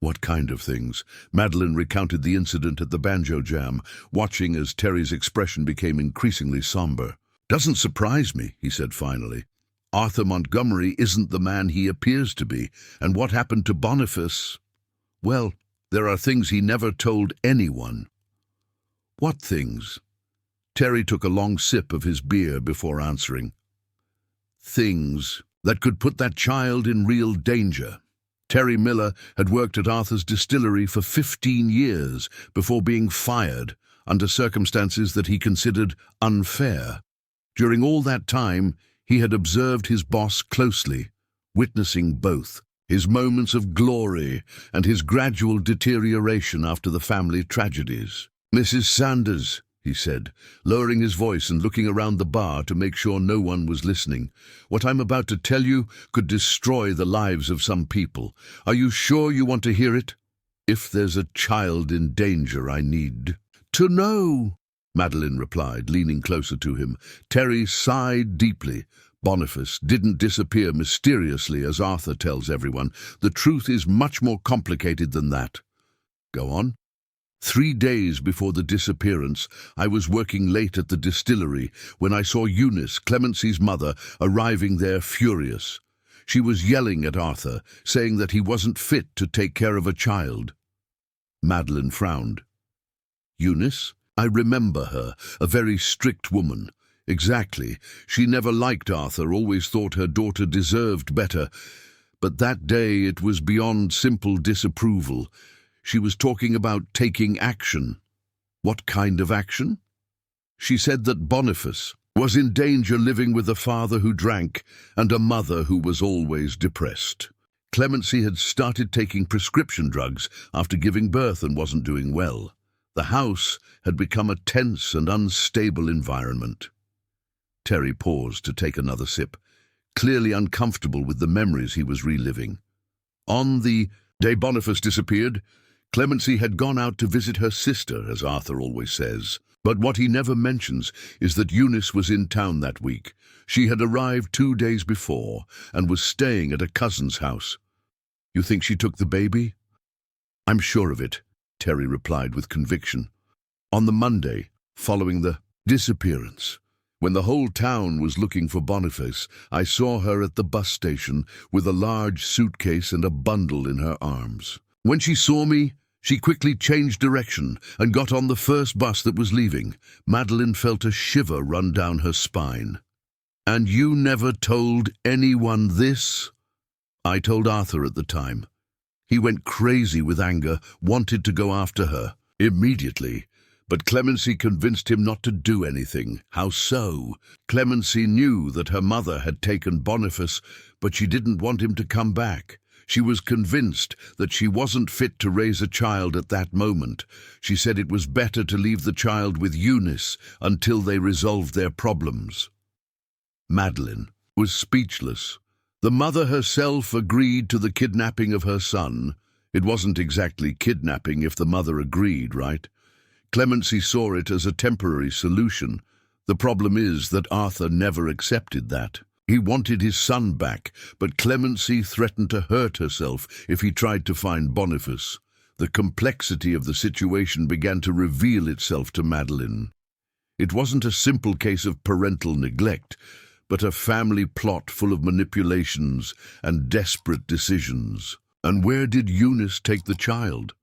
A: "What kind of things?" Madeline recounted the incident at the banjo jam, watching as Terry's expression became increasingly somber. "Doesn't surprise me," he said finally. "Arthur Montgomery isn't the man he appears to be, and what happened to Boniface? Well, there are things he never told anyone." "What things?" Terry took a long sip of his beer before answering. "Things that could put that child in real danger." Terry Miller had worked at Arthur's distillery for 15 years before being fired under circumstances that he considered unfair. During all that time, he had observed his boss closely, witnessing both his moments of glory and his gradual deterioration after the family tragedies. "Mrs. Sanders," he said, lowering his voice and looking around the bar to make sure no one was listening, "what I'm about to tell you could destroy the lives of some people. Are you sure you want to hear it? If there's a child in danger, I need to know," Madeline replied, leaning closer to him. Terry sighed deeply. "Boniface didn't disappear mysteriously, as Arthur tells everyone. The truth is much more complicated than that." "Go on." 3 days before the disappearance, I was working late at the distillery when I saw Eunice, Clemency's mother, arriving there furious. She was yelling at Arthur, saying that he wasn't fit to take care of a child. Madeline frowned. "Eunice? I remember her, a very strict woman." "Exactly. She never liked Arthur, always thought her daughter deserved better. But that day it was beyond simple disapproval. She was talking about taking action. What kind of action? She said that Boniface was in danger living with a father who drank and a mother who was always depressed. Clemency had started taking prescription drugs after giving birth and wasn't doing well. The house had become a tense and unstable environment. Terry paused to take another sip, clearly uncomfortable with the memories he was reliving. On the day Boniface disappeared, Clemency had gone out to visit her sister, as Arthur always says. But what he never mentions is that Eunice was in town that week. She had arrived 2 days before and was staying at a cousin's house. You think she took the baby? I'm sure of it, Terry replied with conviction. On the Monday, following the disappearance, when the whole town was looking for Boniface, I saw her at the bus station with a large suitcase and a bundle in her arms. When she saw me, she quickly changed direction and got on the first bus that was leaving. Madeline felt a shiver run down her spine. And you never told anyone this? I told Arthur at the time. He went crazy with anger, wanted to go after her immediately. But Clemency convinced him not to do anything. How so? Clemency knew that her mother had taken Boniface, but she didn't want him to come back. She was convinced that she wasn't fit to raise a child at that moment. She said it was better to leave the child with Eunice until they resolved their problems. Madeline was speechless. The mother herself agreed to the kidnapping of her son. It wasn't exactly kidnapping if the mother agreed, right? Clemency saw it as a temporary solution. The problem is that Arthur never accepted that. He wanted his son back, but Clemency threatened to hurt herself if he tried to find Boniface. The complexity of the situation began to reveal itself to Madeline. It wasn't a simple case of parental neglect, but a family plot full of manipulations and desperate decisions. And where did Eunice take the child?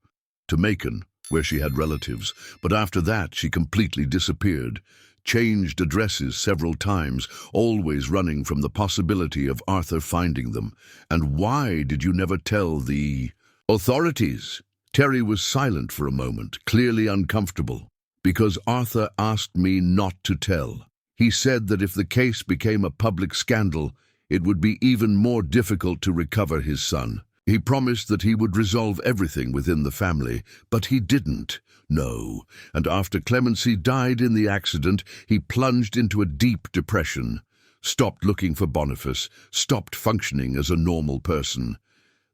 A: To Macon, where she had relatives, but after that she completely disappeared. Changed addresses several times, always running from the possibility of Arthur finding them. And why did you never tell the authorities? Terry was silent for a moment, clearly uncomfortable. Because Arthur asked me not to tell. He said that if the case became a public scandal, it would be even more difficult to recover his son. He promised that he would resolve everything within the family, but he didn't. No, and after Clemency died in the accident, he plunged into a deep depression, stopped looking for Boniface, stopped functioning as a normal person.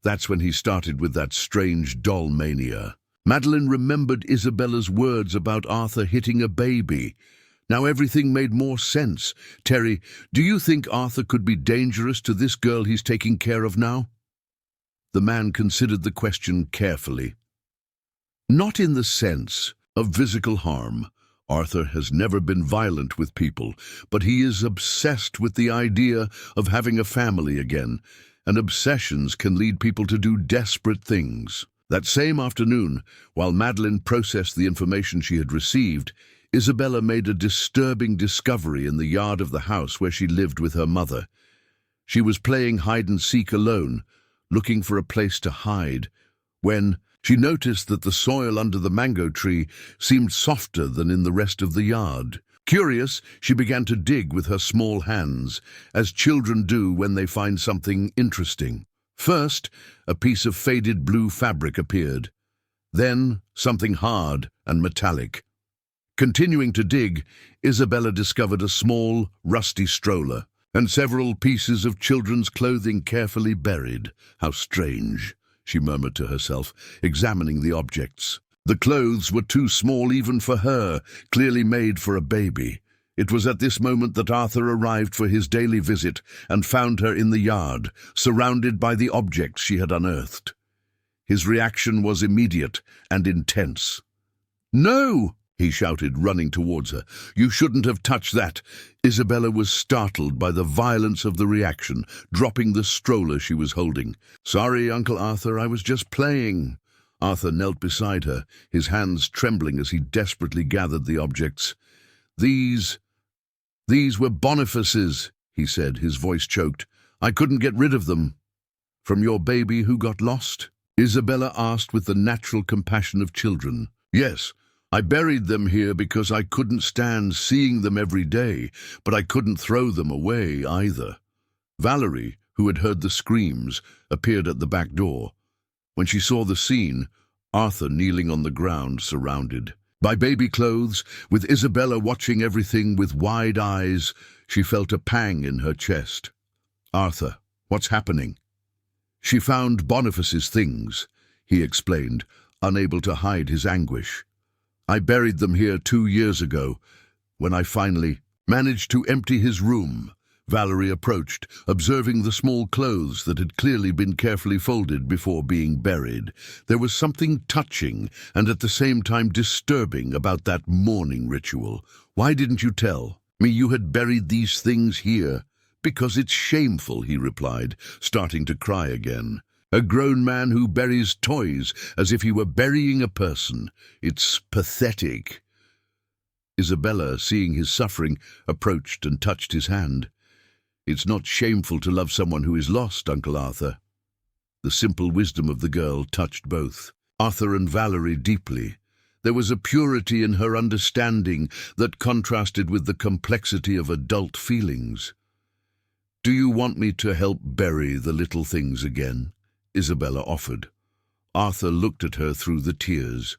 A: That's when he started with that strange doll mania. Madeline remembered Isabella's words about Arthur hitting a baby. Now everything made more sense. Terry, do you think Arthur could be dangerous to this girl he's taking care of now? The man considered the question carefully. Not in the sense of physical harm. Arthur has never been violent with people, but he is obsessed with the idea of having a family again, and obsessions can lead people to do desperate things. That same afternoon, while Madeline processed the information she had received, Isabella made a disturbing discovery in the yard of the house where she lived with her mother. She was playing hide-and-seek alone, looking for a place to hide, when she noticed that the soil under the mango tree seemed softer than in the rest of the yard. Curious, she began to dig with her small hands, as children do when they find something interesting. First, a piece of faded blue fabric appeared. Then, something hard and metallic. Continuing to dig, Isabella discovered a small, rusty stroller, and several pieces of children's clothing carefully buried. How strange, she murmured to herself, examining the objects. The clothes were too small even for her, clearly made for a baby. It was at this moment that Arthur arrived for his daily visit and found her in the yard, surrounded by the objects she had unearthed. His reaction was immediate and intense. "No!" he shouted, running towards her. "You shouldn't have touched that." Isabella was startled by the violence of the reaction, dropping the stroller she was holding. "Sorry, Uncle Arthur, I was just playing." Arthur knelt beside her, his hands trembling as he desperately gathered the objects. These were Boniface's," he said, his voice choked. "I couldn't get rid of them." From your baby who got lost? Isabella asked with the natural compassion of children. Yes, I buried them here because I couldn't stand seeing them every day, but I couldn't throw them away either. Valerie, who had heard the screams, appeared at the back door. When she saw the scene, Arthur kneeling on the ground, surrounded by baby clothes, with Isabella watching everything with wide eyes, she felt a pang in her chest. Arthur, what's happening? She found Boniface's things, he explained, unable to hide his anguish. I buried them here 2 years ago, when I finally managed to empty his room. Valerie approached, observing the small clothes that had clearly been carefully folded before being buried. There was something touching and at the same time disturbing about that mourning ritual. Why didn't you tell me you had buried these things here? Because it's shameful, he replied, starting to cry again. A grown man who buries toys as if he were burying a person. It's pathetic. Isabella, seeing his suffering, approached and touched his hand. It's not shameful to love someone who is lost, Uncle Arthur. The simple wisdom of the girl touched both Arthur and Valerie deeply. There was a purity in her understanding that contrasted with the complexity of adult feelings. Do you want me to help bury the little things again? Isabella offered. Arthur looked at her through the tears.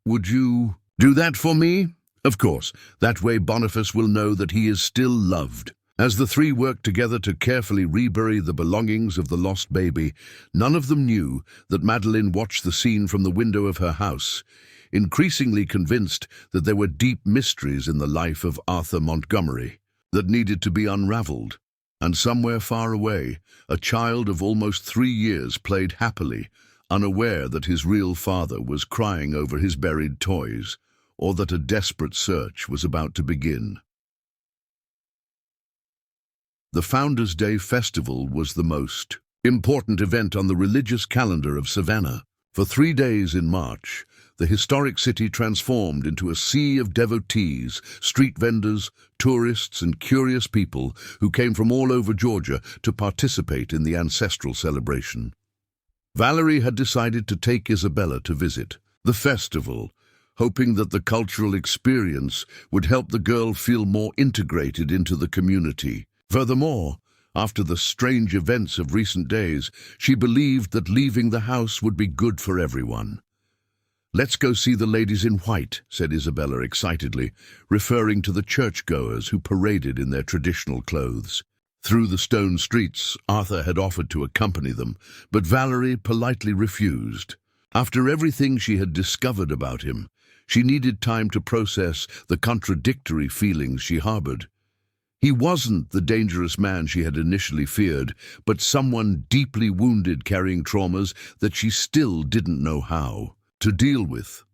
A: Would you do that for me? Of course. That way Boniface will know that he is still loved. As the three worked together to carefully rebury the belongings of the lost baby, none of them knew that Madeline watched the scene from the window of her house, increasingly convinced that there were deep mysteries in the life of Arthur Montgomery that needed to be unraveled. And somewhere far away, a child of almost 3 years played happily, unaware that his real father was crying over his buried toys, or that a desperate search was about to begin. The Founders' Day Festival was the most important event on the religious calendar of Savannah. For 3 days in March, the historic city transformed into a sea of devotees, street vendors, tourists, and curious people who came from all over Georgia to participate in the ancestral celebration. Valerie had decided to take Isabella to visit the festival, hoping that the cultural experience would help the girl feel more integrated into the community. Furthermore, after the strange events of recent days, she believed that leaving the house would be good for everyone. Let's go see the ladies in white, said Isabella excitedly, referring to the churchgoers who paraded in their traditional clothes. Through the stone streets, Arthur had offered to accompany them, but Valerie politely refused. After everything she had discovered about him, she needed time to process the contradictory feelings she harbored. He wasn't the dangerous man she had initially feared, but someone deeply wounded carrying traumas that she still didn't know how to deal with.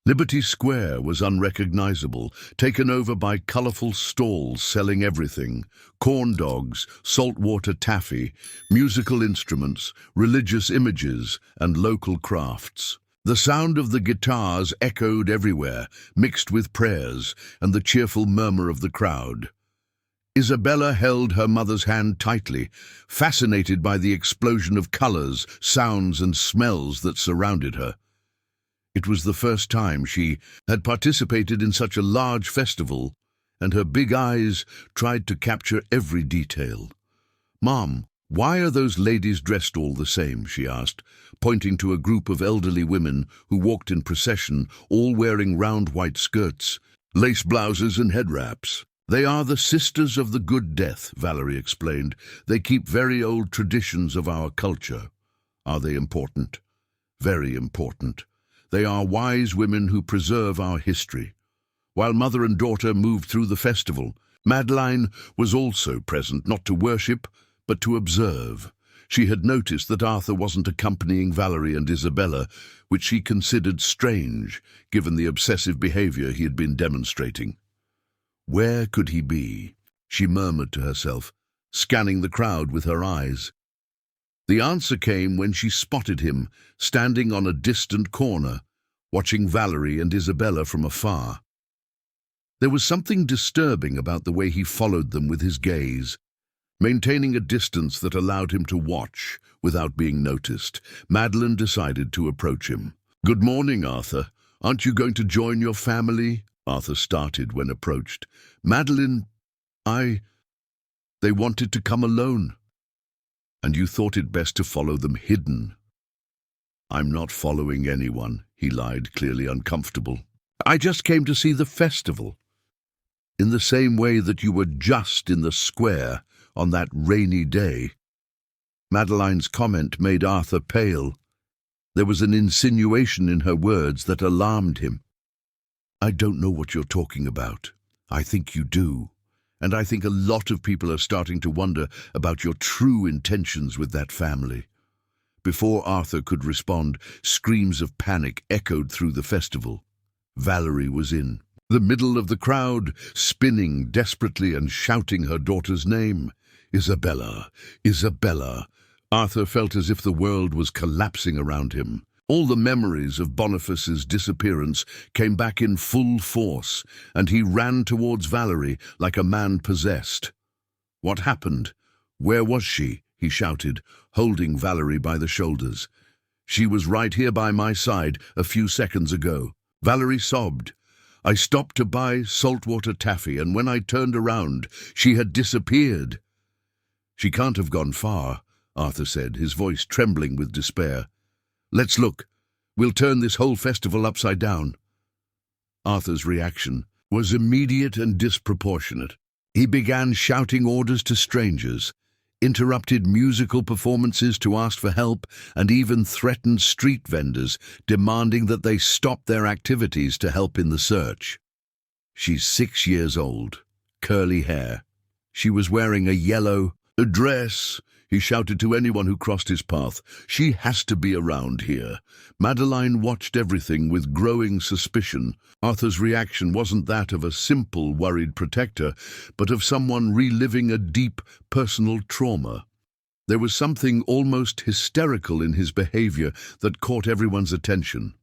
A: Liberty Square was unrecognizable, taken over by colorful stalls selling everything: corn dogs, saltwater taffy, musical instruments, religious images, and local crafts. The sound of the guitars echoed everywhere, mixed with prayers and the cheerful murmur of the crowd. Isabella held her mother's hand tightly, fascinated by the explosion of colors, sounds, and smells that surrounded her. It was the first time she had participated in such a large festival, and her big eyes tried to capture every detail. "Mom, why are those ladies dressed all the same?" she asked, pointing to a group of elderly women who walked in procession, all wearing round white skirts, lace blouses, and head wraps. "They are the Sisters of the Good Death," Valerie explained. "They keep very old traditions of our culture." "Are they important?" "Very important. They are wise women who preserve our history." While mother and daughter moved through the festival, Madeline was also present, not to worship, but to observe. She had noticed that Arthur wasn't accompanying Valerie and Isabella, which she considered strange, given the obsessive behavior he had been demonstrating. Where could he be? She murmured to herself, scanning the crowd with her eyes. The answer came when she spotted him, standing on a distant corner, watching Valerie and Isabella from afar. There was something disturbing about the way he followed them with his gaze. Maintaining a distance that allowed him to watch without being noticed, Madeline decided to approach him. "Good morning, Arthur. Aren't you going to join your family?" Arthur started when approached. "Madeline, They wanted to come alone. And you thought it best to follow them hidden." "I'm not following anyone," he lied, clearly uncomfortable. "I just came to see the festival." "In the same way that you were just in the square on that rainy day." Madeline's comment made Arthur pale. There was an insinuation in her words that alarmed him. "I don't know what you're talking about. I think you do. And I think a lot of people are starting to wonder about your true intentions with that family." Before Arthur could respond, screams of panic echoed through the festival. Valerie was in the middle of the crowd, spinning desperately and shouting her daughter's name. "Isabella! Isabella!" Arthur felt as if the world was collapsing around him. All the memories of Boniface's disappearance came back in full force, and he ran towards Valerie like a man possessed. "What happened? Where was she?" he shouted, holding Valerie by the shoulders. "She was right here by my side a few seconds ago." Valerie sobbed. "I stopped to buy saltwater taffy, and when I turned around, she had disappeared." "She can't have gone far," Arthur said, his voice trembling with despair. "Let's look. We'll turn this whole festival upside down." Arthur's reaction was immediate and disproportionate. He began shouting orders to strangers, interrupted musical performances to ask for help, and even threatened street vendors, demanding that they stop their activities to help in the search. "She's 6 years old, curly hair. She was wearing a yellow dress," he shouted to anyone who crossed his path. "She has to be around here." Madeline watched everything with growing suspicion. Arthur's reaction wasn't that of a simple, worried protector, but of someone reliving a deep, personal trauma. There was something almost hysterical in his behavior that caught everyone's attention.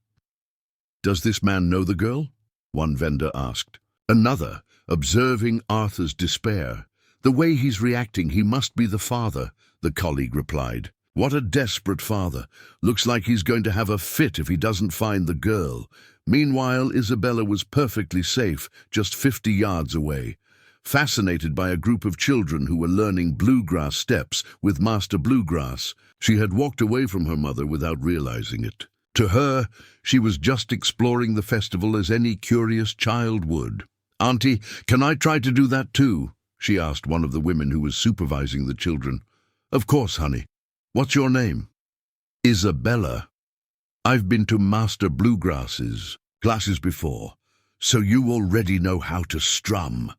A: "Does this man know the girl?" one vendor asked. Another, observing Arthur's despair. "The way he's reacting, he must be the father," the colleague replied. "What a desperate father. Looks like he's going to have a fit if he doesn't find the girl." Meanwhile, Isabella was perfectly safe, just 50 yards away, fascinated by a group of children who were learning bluegrass steps with Master Bluegrass. She had walked away from her mother without realizing it. To her, she was just exploring the festival as any curious child would. "Auntie, can I try to do that too?" she asked one of the women who was supervising the children. "Of course, honey. What's your name?" "Isabella. I've been to Master Bluegrass's classes before, so you already know how to strum.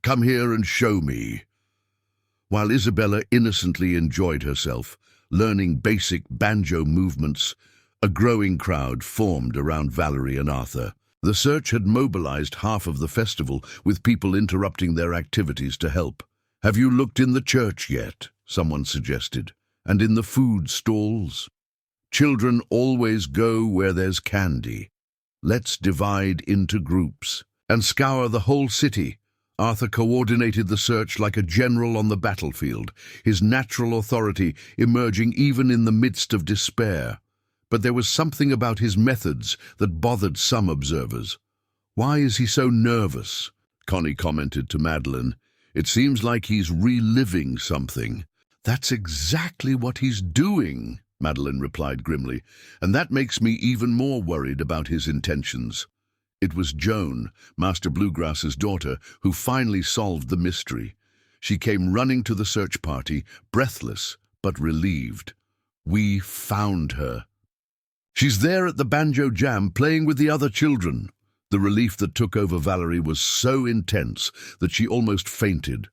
A: Come here and show me." While Isabella innocently enjoyed herself, learning basic banjo movements, a growing crowd formed around Valerie and Arthur. The search had mobilized half of the festival, with people interrupting their activities to help. "Have you looked in the church yet?" someone suggested. "And in the food stalls? Children always go where there's candy. Let's divide into groups and scour the whole city." Arthur coordinated the search like a general on the battlefield, his natural authority emerging even in the midst of despair. But there was something about his methods that bothered some observers. "Why is he so nervous?" Connie commented to Madeline. "It seems like he's reliving something." "That's exactly what he's doing," Madeline replied grimly, "and that makes me even more worried about his intentions." It was Joan, Master Bluegrass's daughter, who finally solved the mystery. She came running to the search party, breathless but relieved. "We found her. She's there at the banjo jam playing with the other children." The relief that took over Valerie was so intense that she almost fainted.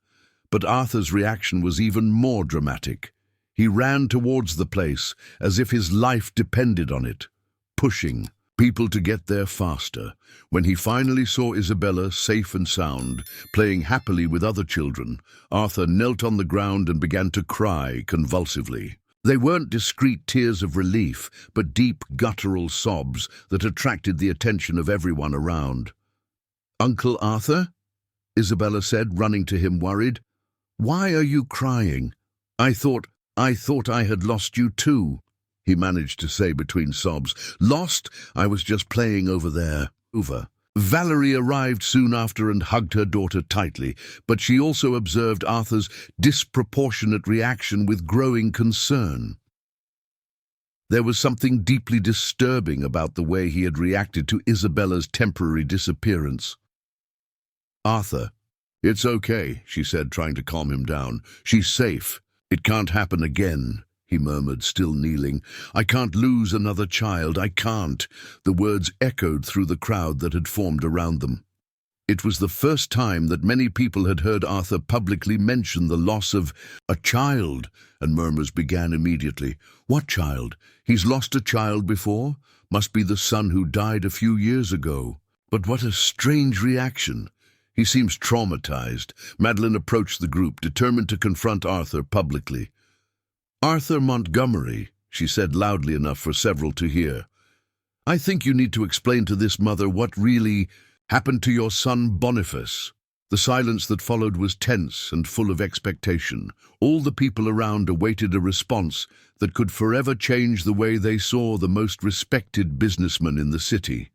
A: But Arthur's reaction was even more dramatic. He ran towards the place as if his life depended on it, pushing people to get there faster. When he finally saw Isabella safe and sound, playing happily with other children, Arthur knelt on the ground and began to cry convulsively. They weren't discreet tears of relief, but deep guttural sobs that attracted the attention of everyone around. "Uncle Arthur?" Isabella said, running to him worried. Why are you crying? I thought I had lost you too, he managed to say between sobs. Lost? I was just playing over there. Over. Valerie arrived soon after and hugged her daughter tightly, but she also observed Arthur's disproportionate reaction with growing concern. There was something deeply disturbing about the way he had reacted to Isabella's temporary disappearance. Arthur, it's okay, she said, trying to calm him down. She's safe. It can't happen again, he murmured, still kneeling. I can't lose another child, I can't. The words echoed through the crowd that had formed around them. It was the first time that many people had heard Arthur publicly mention the loss of a child, and murmurs began immediately. What child? He's lost a child before? Must be the son who died a few years ago. But what a strange reaction. He seems traumatized. Madeline approached the group, determined to confront Arthur publicly. Arthur Montgomery, she said loudly enough for several to hear. I think you need to explain to this mother what really happened to your son Boniface. The silence that followed was tense and full of expectation. All the people around awaited a response that could forever change the way they saw the most respected businessman in the city.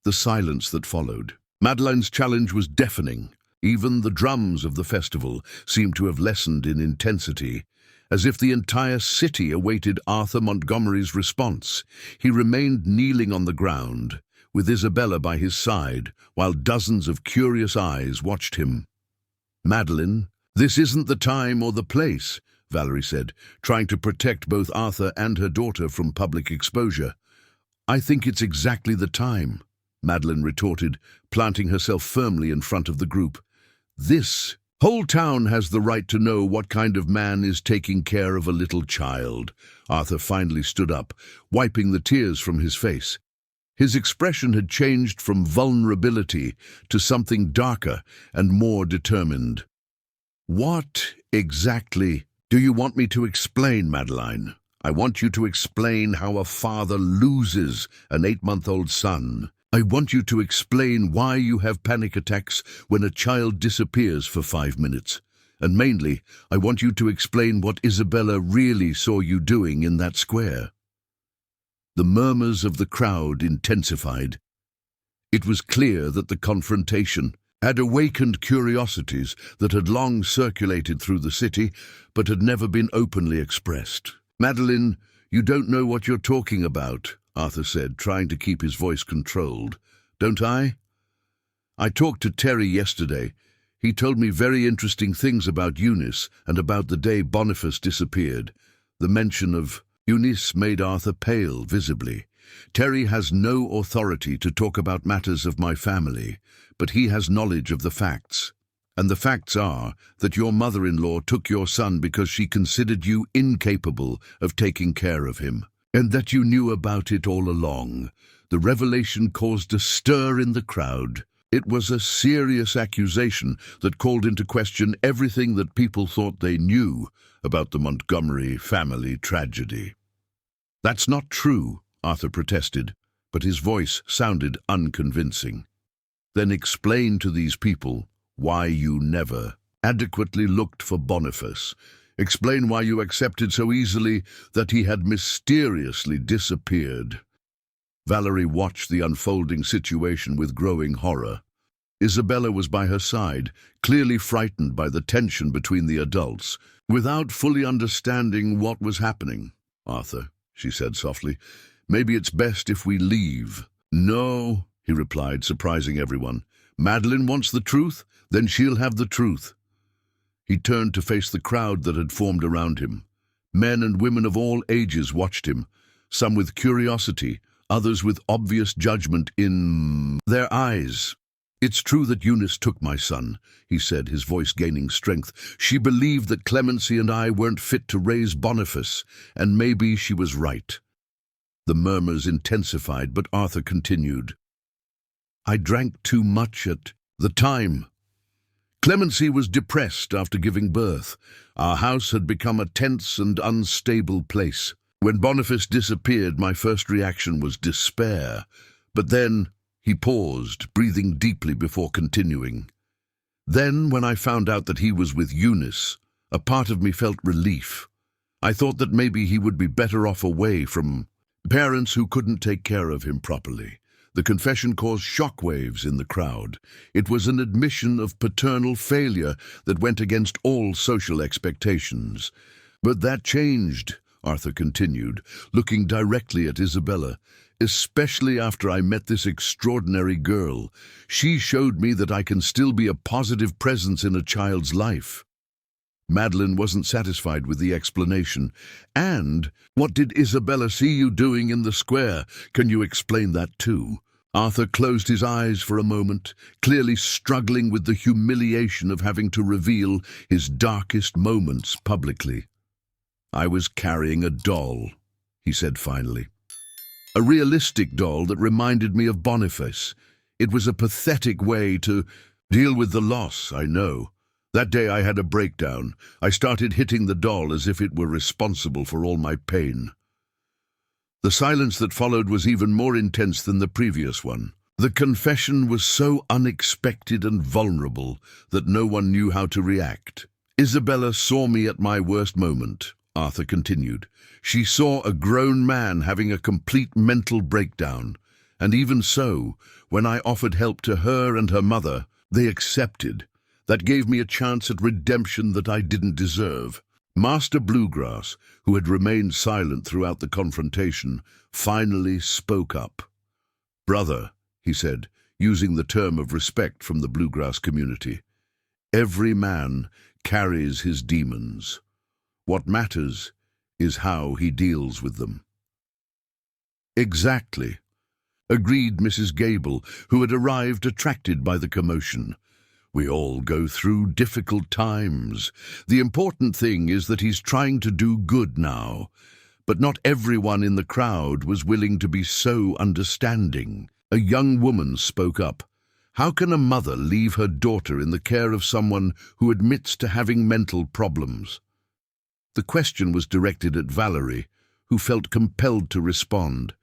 A: The silence that followed. Madeline's challenge was deafening. Even the drums of the festival seemed to have lessened in intensity, as if the entire city awaited Arthur Montgomery's response. He remained kneeling on the ground, with Isabella by his side, while dozens of curious eyes watched him. Madeline, this isn't the time or the place, Valerie said, trying to protect both Arthur and her daughter from public exposure. I think it's exactly the time, Madeline retorted, planting herself firmly in front of the group. This whole town has the right to know what kind of man is taking care of a little child. Arthur finally stood up, wiping the tears from his face. His expression had changed from vulnerability to something darker and more determined. What exactly do you want me to explain, Madeline? I want you to explain how a father loses an 8-month-old son. I want you to explain why you have panic attacks when a child disappears for 5 minutes. And mainly, I want you to explain what Isabella really saw you doing in that square. The murmurs of the crowd intensified. It was clear that the confrontation had awakened curiosities that had long circulated through the city but had never been openly expressed. Madeline, you don't know what you're talking about, Arthur said, trying to keep his voice controlled. Don't I? I talked to Terry yesterday. He told me very interesting things about Eunice and about the day Boniface disappeared. The mention of Eunice made Arthur pale visibly. Terry has no authority to talk about matters of my family, but he has knowledge of the facts. And the facts are that your mother-in-law took your son because she considered you incapable of taking care of him, and that you knew about it all along. The revelation caused a stir in the crowd. It was a serious accusation that called into question everything that people thought they knew about the Montgomery family tragedy. That's not true, Arthur protested, but his voice sounded unconvincing. Then explain to these people why you never adequately looked for Boniface. Explain why you accepted so easily that he had mysteriously disappeared. Valerie watched the unfolding situation with growing horror. Isabella was by her side, clearly frightened by the tension between the adults, without fully understanding what was happening. Arthur, she said softly, maybe it's best if we leave. No, he replied, surprising everyone. Madeline wants the truth, then she'll have the truth. He turned to face the crowd that had formed around him. Men and women of all ages watched him, some with curiosity, others with obvious judgment in their eyes. It's true that Eunice took my son, he said, his voice gaining strength. She believed that Clemency and I weren't fit to raise Boniface, and maybe she was right. The murmurs intensified, but Arthur continued. I drank too much at the time. Clemency was depressed after giving birth. Our house had become a tense and unstable place. When Boniface disappeared, my first reaction was despair. But then he paused, breathing deeply before continuing. Then, when I found out that he was with Eunice, a part of me felt relief. I thought that maybe he would be better off away from parents who couldn't take care of him properly. The confession caused shockwaves in the crowd. It was an admission of paternal failure that went against all social expectations. But that changed, Arthur continued, looking directly at Isabella. Especially after I met this extraordinary girl. She showed me that I can still be a positive presence in a child's life. Madeline wasn't satisfied with the explanation. And what did Isabella see you doing in the square? Can you explain that too? Arthur closed his eyes for a moment, clearly struggling with the humiliation of having to reveal his darkest moments publicly. I was carrying a doll, he said finally. A realistic doll that reminded me of Boniface. It was a pathetic way to deal with the loss, I know. That day I had a breakdown. I started hitting the doll as if it were responsible for all my pain. The silence that followed was even more intense than the previous one. The confession was so unexpected and vulnerable that no one knew how to react. Isabella saw me at my worst moment, Arthur continued. She saw a grown man having a complete mental breakdown, and even so, when I offered help to her and her mother, they accepted. That gave me a chance at redemption that I didn't deserve. Master Bluegrass, who had remained silent throughout the confrontation, finally spoke up. "Brother," he said, using the term of respect from the Bluegrass community, "every man carries his demons. What matters is how he deals with them." "Exactly," agreed Mrs. Gable, who had arrived attracted by the commotion. "We all go through difficult times. The important thing is that he's trying to do good now. But not everyone in the crowd was willing to be so understanding." A young woman spoke up. "How can a mother leave her daughter in the care of someone who admits to having mental problems?" The question was directed at Valerie, who felt compelled to respond.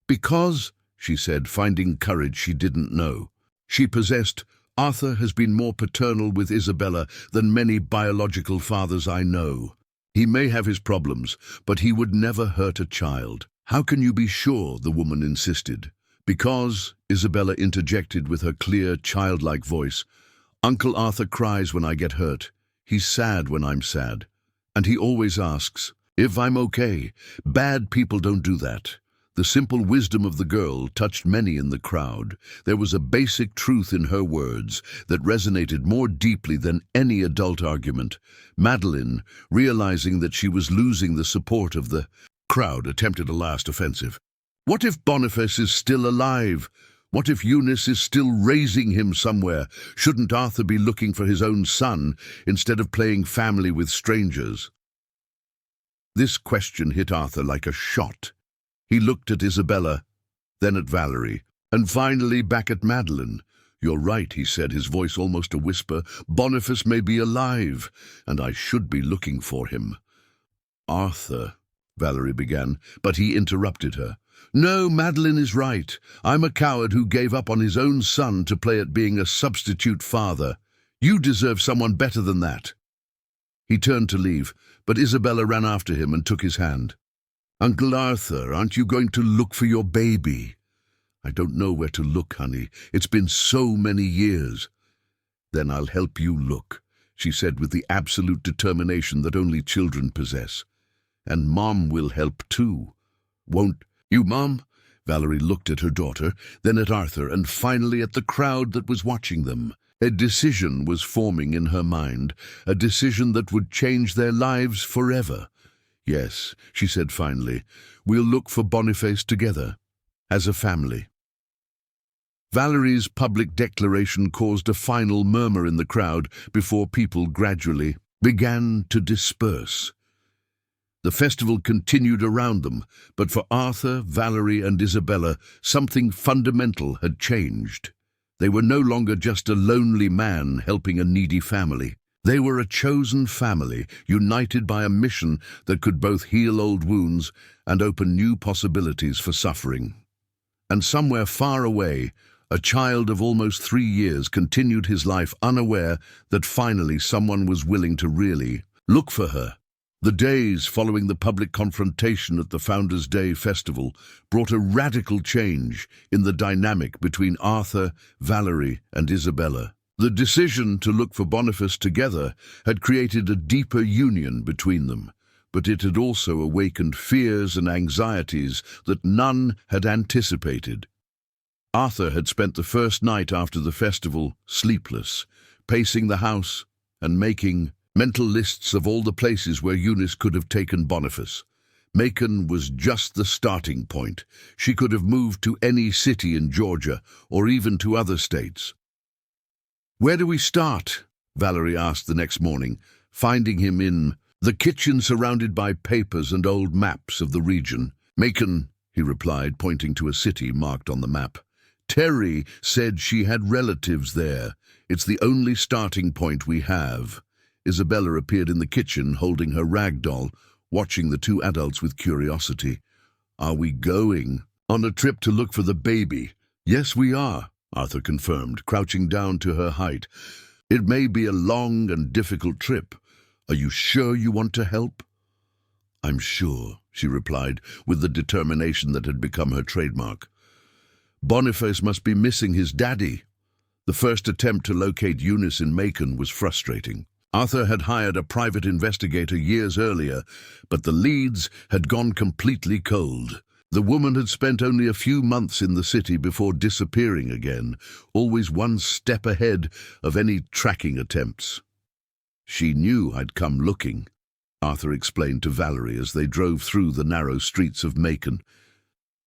A: "Because," she said, finding courage she didn't know, she possessed, "Arthur has been more paternal with Isabella than many biological fathers I know. He may have his problems, but he would never hurt a child." "How can you be sure?" the woman insisted. "Because," Isabella interjected with her clear, childlike voice, "Uncle Arthur cries when I get hurt. He's sad when I'm sad. And he always asks if I'm okay. Bad people don't do that." The simple wisdom of the girl touched many in the crowd. There was a basic truth in her words that resonated more deeply than any adult argument. Madeline, realizing that she was losing the support of the crowd, attempted a last offensive. "What if Boniface is still alive? What if Eunice is still raising him somewhere? Shouldn't Arthur be looking for his own son instead of playing family with strangers?" This question hit Arthur like a shot. He looked at Isabella, then at Valerie, and finally back at Madeline. "You're right," he said, his voice almost a whisper. "Boniface may be alive, and I should be looking for him." "Arthur," Valerie began, but he interrupted her. "No, Madeline is right. I'm a coward who gave up on his own son to play at being a substitute father. You deserve someone better than that." He turned to leave, but Isabella ran after him and took his hand. "Uncle Arthur, aren't you going to look for your baby?" "I don't know where to look, honey. It's been so many years." "Then I'll help you look," she said with the absolute determination that only children possess. "And Mom will help too. Won't you, Mom?" Valerie looked at her daughter, then at Arthur, and finally at the crowd that was watching them. A decision was forming in her mind, a decision that would change their lives forever. "Yes," she said finally, "we'll look for Boniface together, as a family." Valerie's public declaration caused a final murmur in the crowd before people gradually began to disperse. The festival continued around them, but for Arthur, Valerie, and Isabella, something fundamental had changed. They were no longer just a lonely man helping a needy family. They were a chosen family, united by a mission that could both heal old wounds and open new possibilities for suffering. And somewhere far away, A child of almost 3 years continued his life unaware that finally someone was willing to really look for her. The days following the public confrontation at the Founders' Day festival brought a radical change in the dynamic between Arthur, Valerie, and Isabella. The decision to look for Boniface together had created a deeper union between them, but it had also awakened fears and anxieties that none had anticipated. Arthur had spent the first night after the festival sleepless, pacing the house and making mental lists of all the places where Eunice could have taken Boniface. Macon was just the starting point. She could have moved to any city in Georgia or even to other states. "Where do we start?" Valerie asked the next morning, finding him in the kitchen surrounded by papers and old maps of the region. "Macon," he replied, pointing to a city marked on the map. "Terry said she had relatives there. It's the only starting point we have." Isabella appeared in the kitchen, holding her rag doll, watching the two adults with curiosity. "Are we going on a trip to look for the baby?" "Yes, we are," Arthur confirmed, crouching down to her height. "It may be a long and difficult trip. Are you sure you want to help?" "I'm sure," she replied, with the determination that had become her trademark. "Boniface must be missing his daddy." The first attempt to locate Eunice in Macon was frustrating. Arthur had hired a private investigator years earlier, but the leads had gone completely cold. The woman had spent only a few months in the city before disappearing again, always one step ahead of any tracking attempts. "She knew I'd come looking," Arthur explained to Valerie as they drove through the narrow streets of Macon.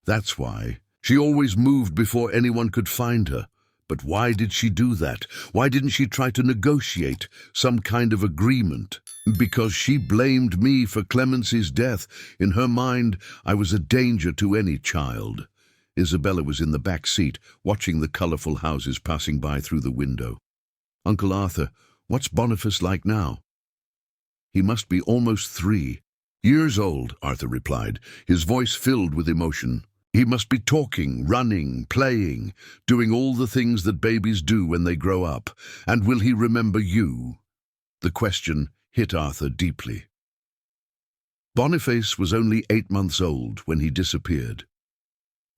A: "That's why. She always moved before anyone could find her. But why did she do that? Why didn't she try to negotiate some kind of agreement? Because she blamed me for Clemency's death. In her mind, I was a danger to any child." Isabella was in the back seat, watching the colorful houses passing by through the window. "Uncle Arthur, what's Boniface like now?" "He must be almost 3 years old," Arthur replied, his voice filled with emotion. "He must be talking, running, playing, doing all the things that babies do when they grow up. And will he remember you?" The question hit Arthur deeply. Boniface was only 8 months old when he disappeared.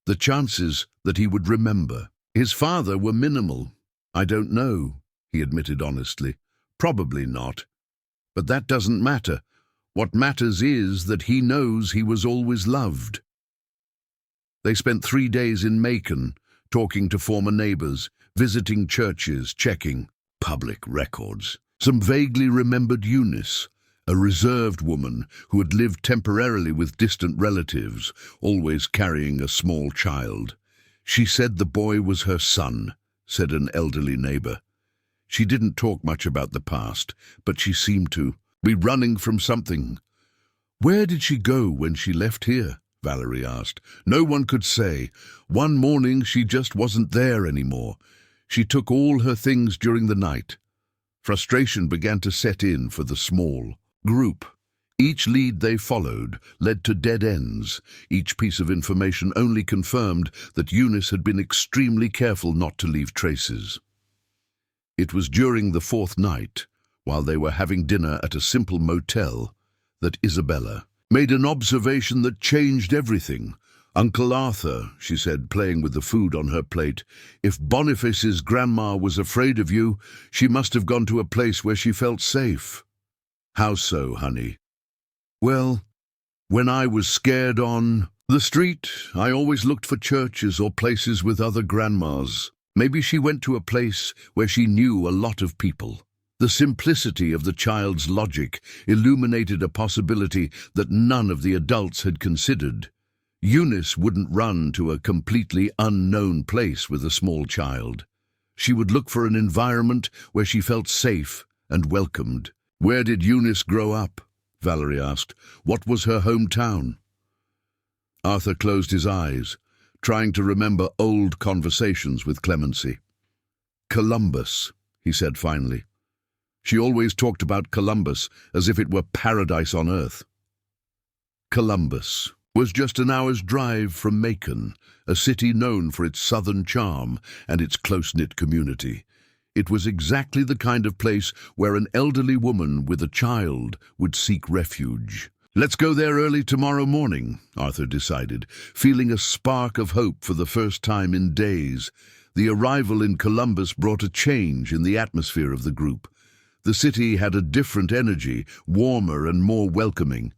A: The chances that he would remember his father were minimal. "I don't know," he admitted honestly. "Probably not. But that doesn't matter. What matters is that he knows he was always loved." They spent 3 days in Macon, talking to former neighbors, visiting churches, checking public records. Some vaguely remembered Eunice, a reserved woman who had lived temporarily with distant relatives, always carrying a small child. "She said the boy was her son," said an elderly neighbor. She didn't talk much about the past, but she seemed to be running from something. "Where did she go when she left here?" Valerie asked. "No one could say. One morning she just wasn't there anymore. She took all her things during the night." Frustration began to set in for the small group. Each lead they followed led to dead ends. Each piece of information only confirmed that Eunice had been extremely careful not to leave traces. It was during the 4th night, while they were having dinner at a simple motel, that Isabella made an observation that changed everything. "Uncle Arthur," she said, playing with the food on her plate, "if Boniface's grandma was afraid of you, she must have gone to a place where she felt safe." "How so, honey?" "Well, when I was scared on the street, I always looked for churches or places with other grandmas. Maybe she went to a place where she knew a lot of people." The simplicity of the child's logic illuminated a possibility that none of the adults had considered. Eunice wouldn't run to a completely unknown place with a small child. She would look for an environment where she felt safe and welcomed. "Where did Eunice grow up?" Valerie asked. "What was her hometown?" Arthur closed his eyes, trying to remember old conversations with Clemency. "Columbus," he said finally. She always talked about Columbus as if it were paradise on earth. "Columbus," was just an hour's drive from Macon, a city known for its southern charm and its close-knit community. It was exactly the kind of place where an elderly woman with a child would seek refuge. "Let's go there early tomorrow morning," Arthur decided, feeling a spark of hope for the first time in days. The arrival in Columbus brought a change in the atmosphere of the group. The city had a different energy, warmer and more welcoming.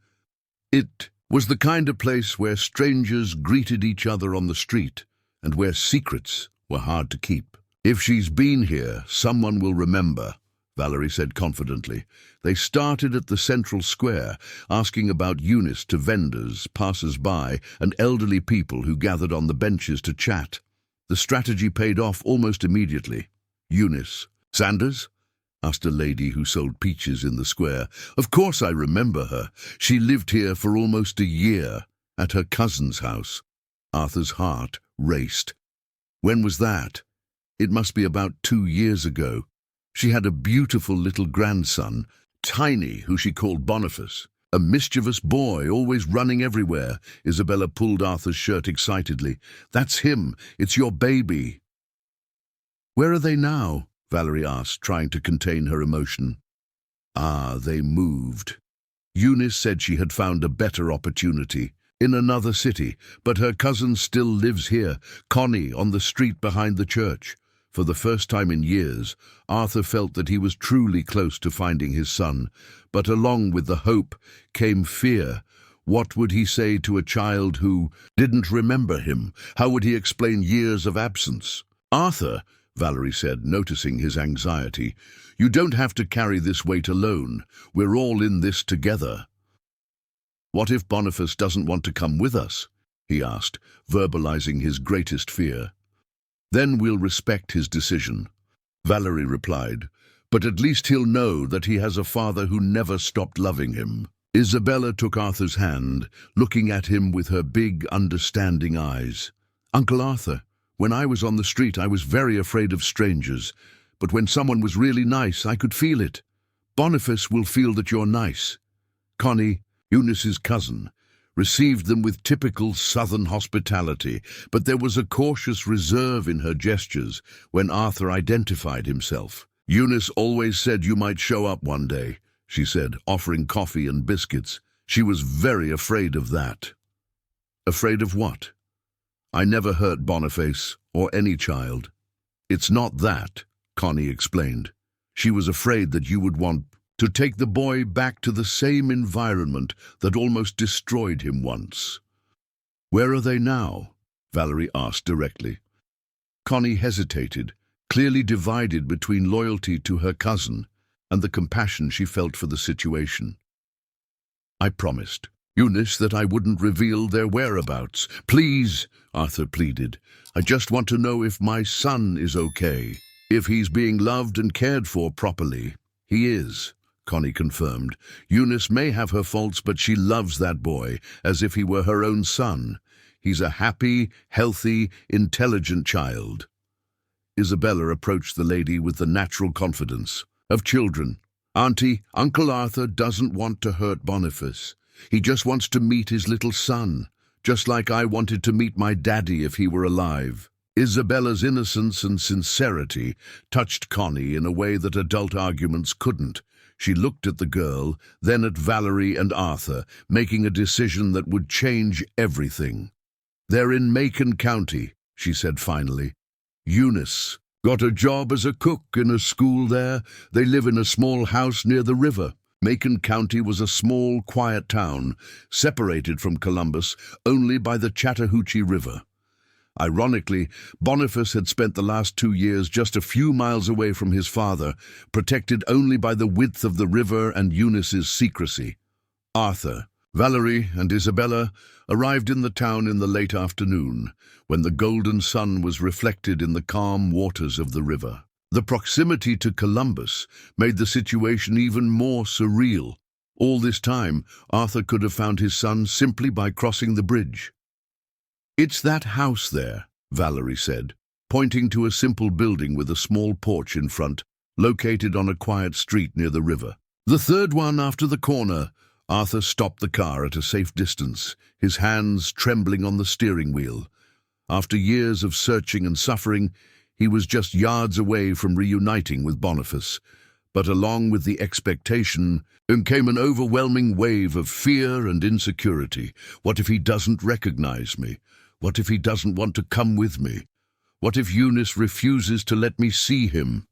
A: It was the kind of place where strangers greeted each other on the street and where secrets were hard to keep. "If she's been here, someone will remember," Valerie said confidently. They started at the central square, asking about Eunice to vendors, passers-by, and elderly people who gathered on the benches to chat. The strategy paid off almost immediately. "Eunice Sanders?" asked a lady who sold peaches in the square. "Of course I remember her. She lived here for almost a year, at her cousin's house." Arthur's heart raced. "When was that?" "It must be about 2 years ago. She had a beautiful little grandson, Tiny, who she called Boniface. A mischievous boy, always running everywhere." Isabella pulled Arthur's shirt excitedly. "That's him. It's your baby." "Where are they now?" Valerie asked, trying to contain her emotion. They moved. Eunice said she had found a better opportunity in another city, but her cousin still lives here, Connie, on the street behind the church. For the first time in years, Arthur felt that he was truly close to finding his son, but along with the hope came fear. What would he say to a child who didn't remember him? How would he explain years of absence? "Arthur," Valerie said, noticing his anxiety, "you don't have to carry this weight alone. We're all in this together." "What if Boniface doesn't want to come with us?" he asked, verbalizing his greatest fear. "Then we'll respect his decision," Valerie replied, "but at least he'll know that he has a father who never stopped loving him." Isabella took Arthur's hand, looking at him with her big, understanding eyes. "Uncle Arthur, when I was on the street I was very afraid of strangers, but when someone was really nice I could feel it. Boniface will feel that you're nice." Connie, Eunice's cousin, received them with typical southern hospitality, but there was a cautious reserve in her gestures when Arthur identified himself. "Eunice always said you might show up one day," she said, offering coffee and biscuits. "She was very afraid of that." "Afraid of what?" "I never hurt Boniface or any child." "It's not that," Connie explained. "She was afraid that you would want to take the boy back to the same environment that almost destroyed him once." "Where are they now?" Valerie asked directly. Connie hesitated, clearly divided between loyalty to her cousin and the compassion she felt for the situation. "I promised Eunice that I wouldn't reveal their whereabouts." "Please," Arthur pleaded. "I just want to know if my son is okay, if he's being loved and cared for properly." "He is," Connie confirmed. "Eunice may have her faults, but she loves that boy as if he were her own son. He's a happy, healthy, intelligent child." Isabella approached the lady with the natural confidence of children. "Auntie, Uncle Arthur doesn't want to hurt Boniface. He just wants to meet his little son, just like I wanted to meet my daddy if he were alive." Isabella's innocence and sincerity touched Connie in a way that adult arguments couldn't. She looked at the girl, then at Valerie and Arthur, making a decision that would change everything. "They're in Macon County," she said finally. "Eunice got a job as a cook in a school there. They live in a small house near the river." Macon County was a small, quiet town, separated from Columbus only by the Chattahoochee River. Ironically, Boniface had spent the last 2 years just a few miles away from his father, protected only by the width of the river and Eunice's secrecy. Arthur, Valerie, and Isabella arrived in the town in the late afternoon, when the golden sun was reflected in the calm waters of the river. The proximity to Columbus made the situation even more surreal. All this time, Arthur could have found his son simply by crossing the bridge. "It's that house there," Valerie said, pointing to a simple building with a small porch in front, located on a quiet street near the river. "The third one after the corner," Arthur stopped the car at a safe distance, his hands trembling on the steering wheel. After years of searching and suffering, he was just yards away from reuniting with Boniface. But along with the expectation came an overwhelming wave of fear and insecurity. What if he doesn't recognize me? What if he doesn't want to come with me? What if Eunice refuses to let me see him?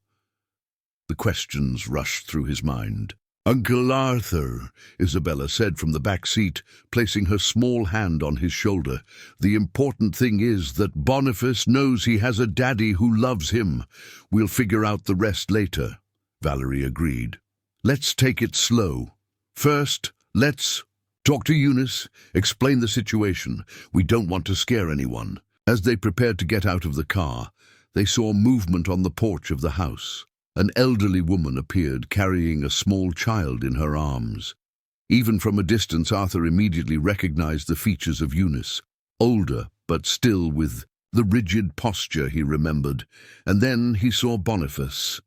A: The questions rushed through his mind. "Uncle Arthur," Isabella said from the back seat, placing her small hand on his shoulder. "The important thing is that Boniface knows he has a daddy who loves him. We'll figure out the rest later." Valerie agreed. "Let's take it slow. First, let's talk to Eunice, explain the situation. We don't want to scare anyone." As they prepared to get out of the car, they saw movement on the porch of the house. An elderly woman appeared, carrying a small child in her arms. Even from a distance, Arthur immediately recognized the features of Eunice, older, but still with the rigid posture he remembered. And then he saw Boniface.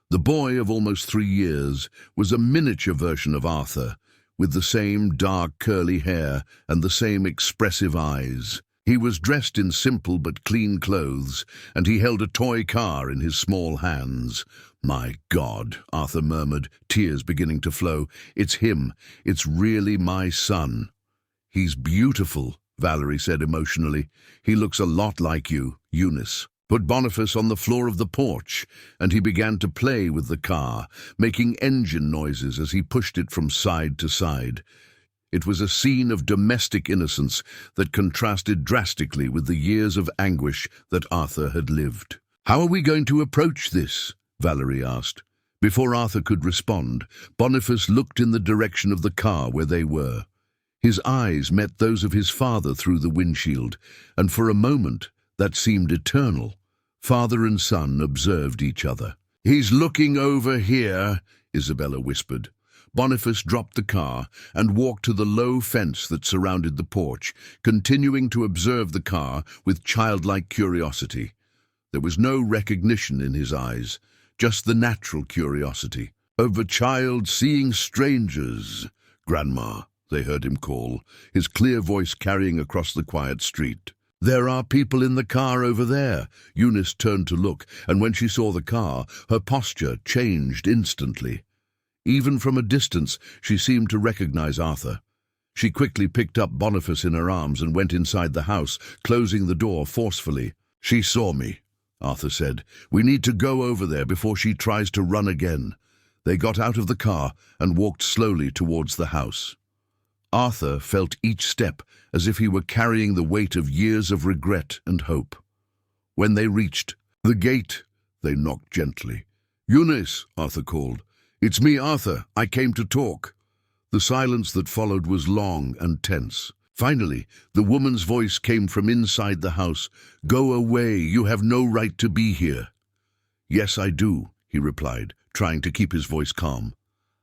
A: The boy of almost 3 years was a miniature version of Arthur, with the same dark curly hair and the same expressive eyes. He was dressed in simple but clean clothes, and he held a toy car in his small hands. "My God," Arthur murmured, tears beginning to flow. "It's him. It's really my son." "He's beautiful," Valerie said emotionally. "He looks a lot like you." Eunice put Boniface on the floor of the porch, and he began to play with the car, making engine noises as he pushed it from side to side. It was a scene of domestic innocence that contrasted drastically with the years of anguish that Arthur had lived. "How are we going to approach this?" Valerie asked. Before Arthur could respond, Boniface looked in the direction of the car where they were. His eyes met those of his father through the windshield, and for a moment that seemed eternal. Father and son observed each other. "He's looking over here," Isabella whispered. Boniface dropped the car and walked to the low fence that surrounded the porch, continuing to observe the car with childlike curiosity. There was no recognition in his eyes, just the natural curiosity of a child seeing strangers. "Grandma," they heard him call, his clear voice carrying across the quiet street. "There are people in the car over there." Eunice turned to look, and when she saw the car, her posture changed instantly. Even from a distance, she seemed to recognize Arthur. She quickly picked up Boniface in her arms and went inside the house, closing the door forcefully. "She saw me," Arthur said. "We need to go over there before she tries to run again." They got out of the car and walked slowly towards the house. Arthur felt each step as if he were carrying the weight of years of regret and hope. When they reached the gate, they knocked gently. "Eunice," Arthur called. "It's me, Arthur. I came to talk." The silence that followed was long and tense. Finally, the woman's voice came from inside the house. "Go away. You have no right to be here." "Yes, I do," he replied, trying to keep his voice calm.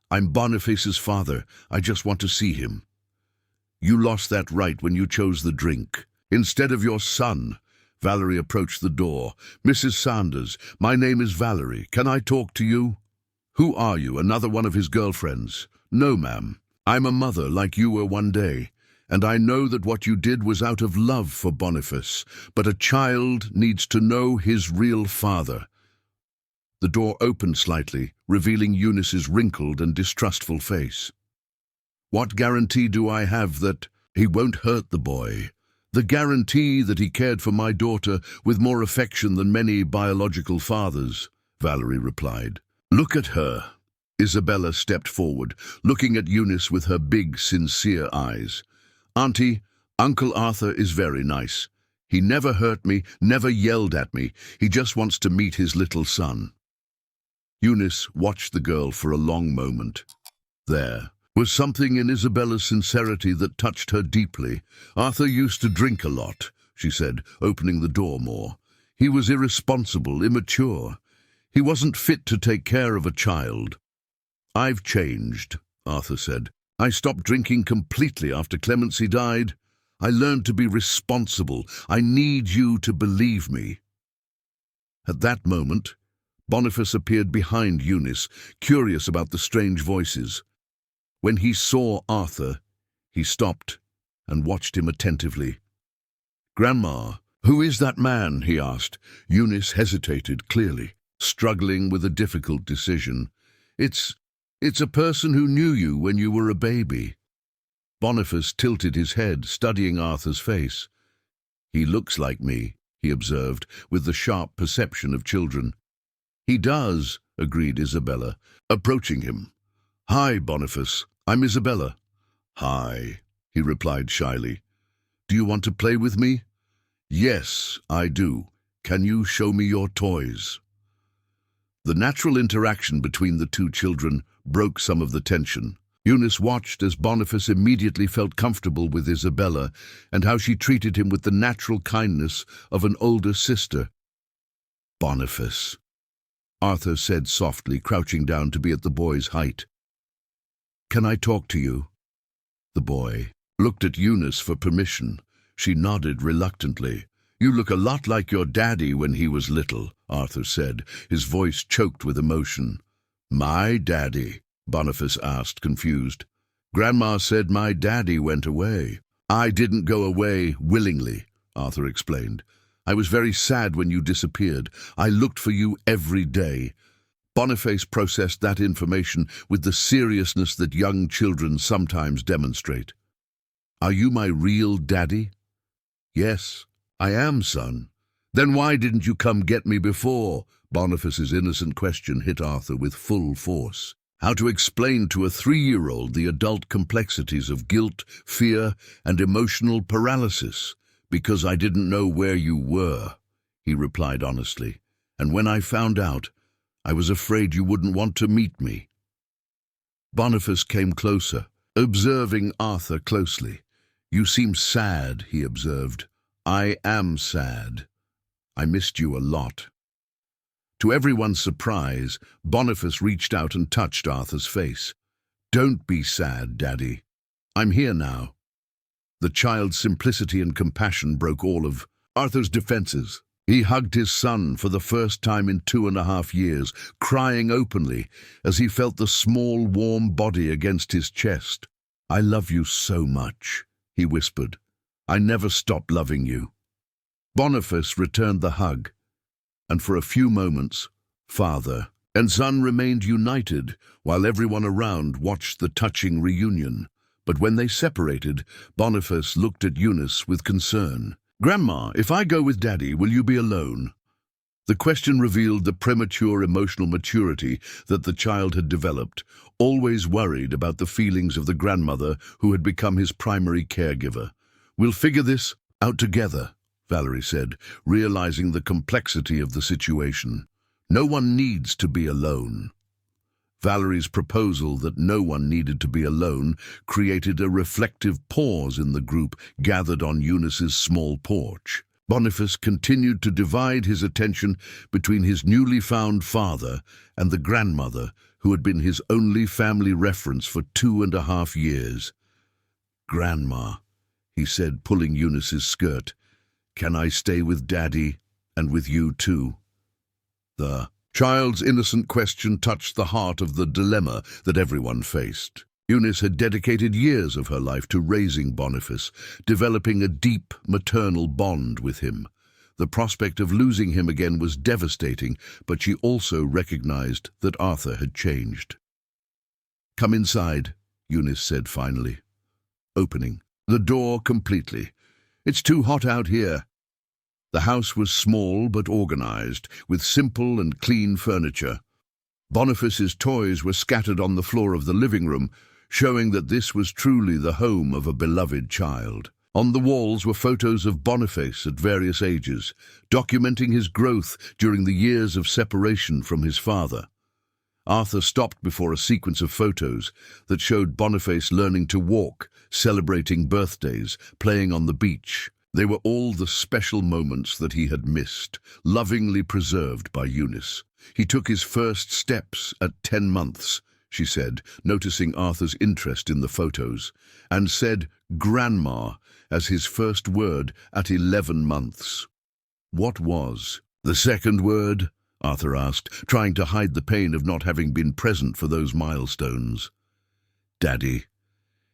A: "I'm Boniface's father. I just want to see him." "You lost that right when you chose the drink instead of your son." Valerie approached the door. "Mrs. Sanders, my name is Valerie. Can I talk to you?" "Who are you, another one of his girlfriends?" "No, ma'am. I'm a mother like you were one day, and I know that what you did was out of love for Boniface, but a child needs to know his real father." The door opened slightly, revealing Eunice's wrinkled and distrustful face. "What guarantee do I have that he won't hurt the boy?" "The guarantee that he cared for my daughter with more affection than many biological fathers," Valerie replied. "Look at her." Isabella stepped forward, looking at Eunice with her big, sincere eyes. "Auntie, Uncle Arthur is very nice. He never hurt me, never yelled at me. He just wants to meet his little son." Eunice watched the girl for a long moment. There was something in Isabella's sincerity that touched her deeply. "Arthur used to drink a lot," she said, opening the door more. "He was irresponsible, immature. He wasn't fit to take care of a child." "I've changed," Arthur said. "I stopped drinking completely after Clemency died. I learned to be responsible. I need you to believe me." At that moment, Boniface appeared behind Eunice, curious about the strange voices. When he saw Arthur, he stopped and watched him attentively. "Grandma, who is that man?" he asked. Eunice hesitated, clearly struggling with a difficult decision. It's a person who knew you when you were a baby." Boniface tilted his head, studying Arthur's face. "He looks like me," he observed, with the sharp perception of children. "He does," agreed Isabella, approaching him. "Hi, Boniface. I'm Isabella." "Hi," he replied shyly. "Do you want to play with me?" "Yes, I do. Can you show me your toys?" The natural interaction between the two children broke some of the tension. Eunice watched as Boniface immediately felt comfortable with Isabella and how she treated him with the natural kindness of an older sister. "Boniface," Arthur said softly, crouching down to be at the boy's height. "Can I talk to you?" The boy looked at Eunice for permission. She nodded reluctantly. "You look a lot like your daddy when he was little," Arthur said, his voice choked with emotion. "My daddy?" Boniface asked, confused. "Grandma said my daddy went away." "I didn't go away willingly," Arthur explained. "I was very sad when you disappeared. I looked for you every day." Boniface processed that information with the seriousness that young children sometimes demonstrate. "Are you my real daddy?" "Yes, I am, son." "Then why didn't you come get me before?" Boniface's innocent question hit Arthur with full force. How to explain to a 3-year-old the adult complexities of guilt, fear, and emotional paralysis? "Because I didn't know where you were," he replied honestly. "And when I found out, I was afraid you wouldn't want to meet me." Boniface came closer, observing Arthur closely. "You seem sad," he observed. "I am sad. I missed you a lot." To everyone's surprise, Boniface reached out and touched Arthur's face. "Don't be sad, Daddy. I'm here now." The child's simplicity and compassion broke all of Arthur's defenses. He hugged his son for the first time in 2.5 years, crying openly as he felt the small, warm body against his chest. "I love you so much," he whispered. "I never stopped loving you." Boniface returned the hug, and for a few moments, father and son remained united while everyone around watched the touching reunion. But when they separated, Boniface looked at Eunice with concern. "Grandma, if I go with Daddy, will you be alone?" The question revealed the premature emotional maturity that the child had developed, always worried about the feelings of the grandmother who had become his primary caregiver. "We'll figure this out together," Valerie said, realizing the complexity of the situation. "No one needs to be alone." Valerie's proposal that no one needed to be alone created a reflective pause in the group gathered on Eunice's small porch. Boniface continued to divide his attention between his newly found father and the grandmother who had been his only family reference for 2.5 years. "Grandma," he said, pulling Eunice's skirt, "can I stay with Daddy and with you too?" The child's innocent question touched the heart of the dilemma that everyone faced. Eunice had dedicated years of her life to raising Boniface, developing a deep maternal bond with him. The prospect of losing him again was devastating, but she also recognized that Arthur had changed. "Come inside," Eunice said finally, opening the door completely. "It's too hot out here." The house was small but organized, with simple and clean furniture. Boniface's toys were scattered on the floor of the living room, showing that this was truly the home of a beloved child. On the walls were photos of Boniface at various ages, documenting his growth during the years of separation from his father. Arthur stopped before a sequence of photos that showed Boniface learning to walk, celebrating birthdays, playing on the beach. They were all the special moments that he had missed, lovingly preserved by Eunice. "He took his first steps at 10 months, she said, noticing Arthur's interest in the photos, and said "grandma" as his first word at 11 months. "What was the second word?" Arthur asked, trying to hide the pain of not having been present for those milestones. "Daddy,"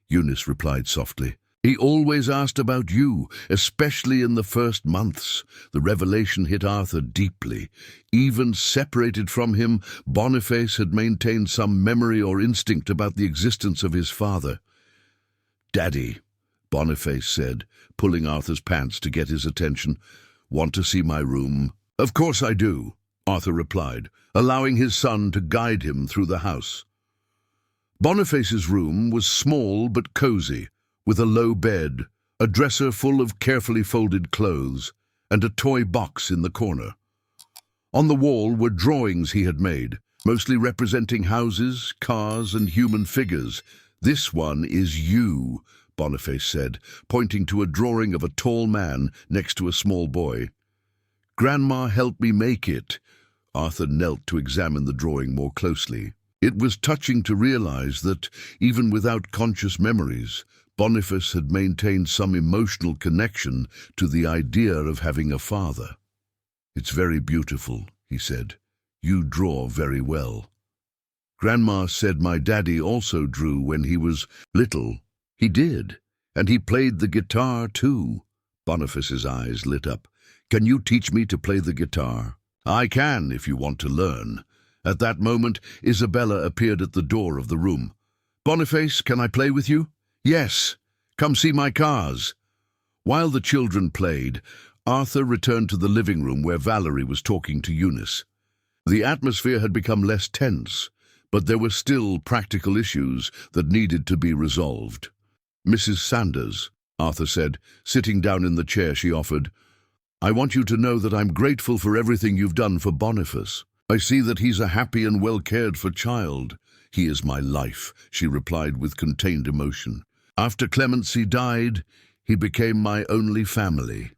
A: Eunice replied softly. "He always asked about you, especially in the first months." The revelation hit Arthur deeply. Even separated from him, Boniface had maintained some memory or instinct about the existence of his father. "Daddy," Boniface said, pulling Arthur's pants to get his attention, "want to see my room?" "Of course I do," Arthur replied, allowing his son to guide him through the house. Boniface's room was small but cozy, with a low bed, a dresser full of carefully folded clothes, and a toy box in the corner. On the wall were drawings he had made, mostly representing houses, cars, and human figures. "This one is you," Boniface said, pointing to a drawing of a tall man next to a small boy. "Grandma helped me make it." Arthur knelt to examine the drawing more closely. It was touching to realize that, even without conscious memories, Boniface had maintained some emotional connection to the idea of having a father. "It's very beautiful," he said. "You draw very well." "Grandma said my daddy also drew when he was little." "He did, and he played the guitar too." Boniface's eyes lit up. "Can you teach me to play the guitar?" "I can, if you want to learn." At that moment, Isabella appeared at the door of the room. "Boniface, can I play with you?" "Yes. Come see my cars." While the children played, Arthur returned to the living room where Valerie was talking to Eunice. The atmosphere had become less tense, but there were still practical issues that needed to be resolved. "Mrs. Sanders," Arthur said, sitting down in the chair she offered, "I want you to know that I'm grateful for everything you've done for Boniface. I see that he's a happy and well-cared-for child." "He is my life," she replied with contained emotion. "After Clemency died, he became my only family."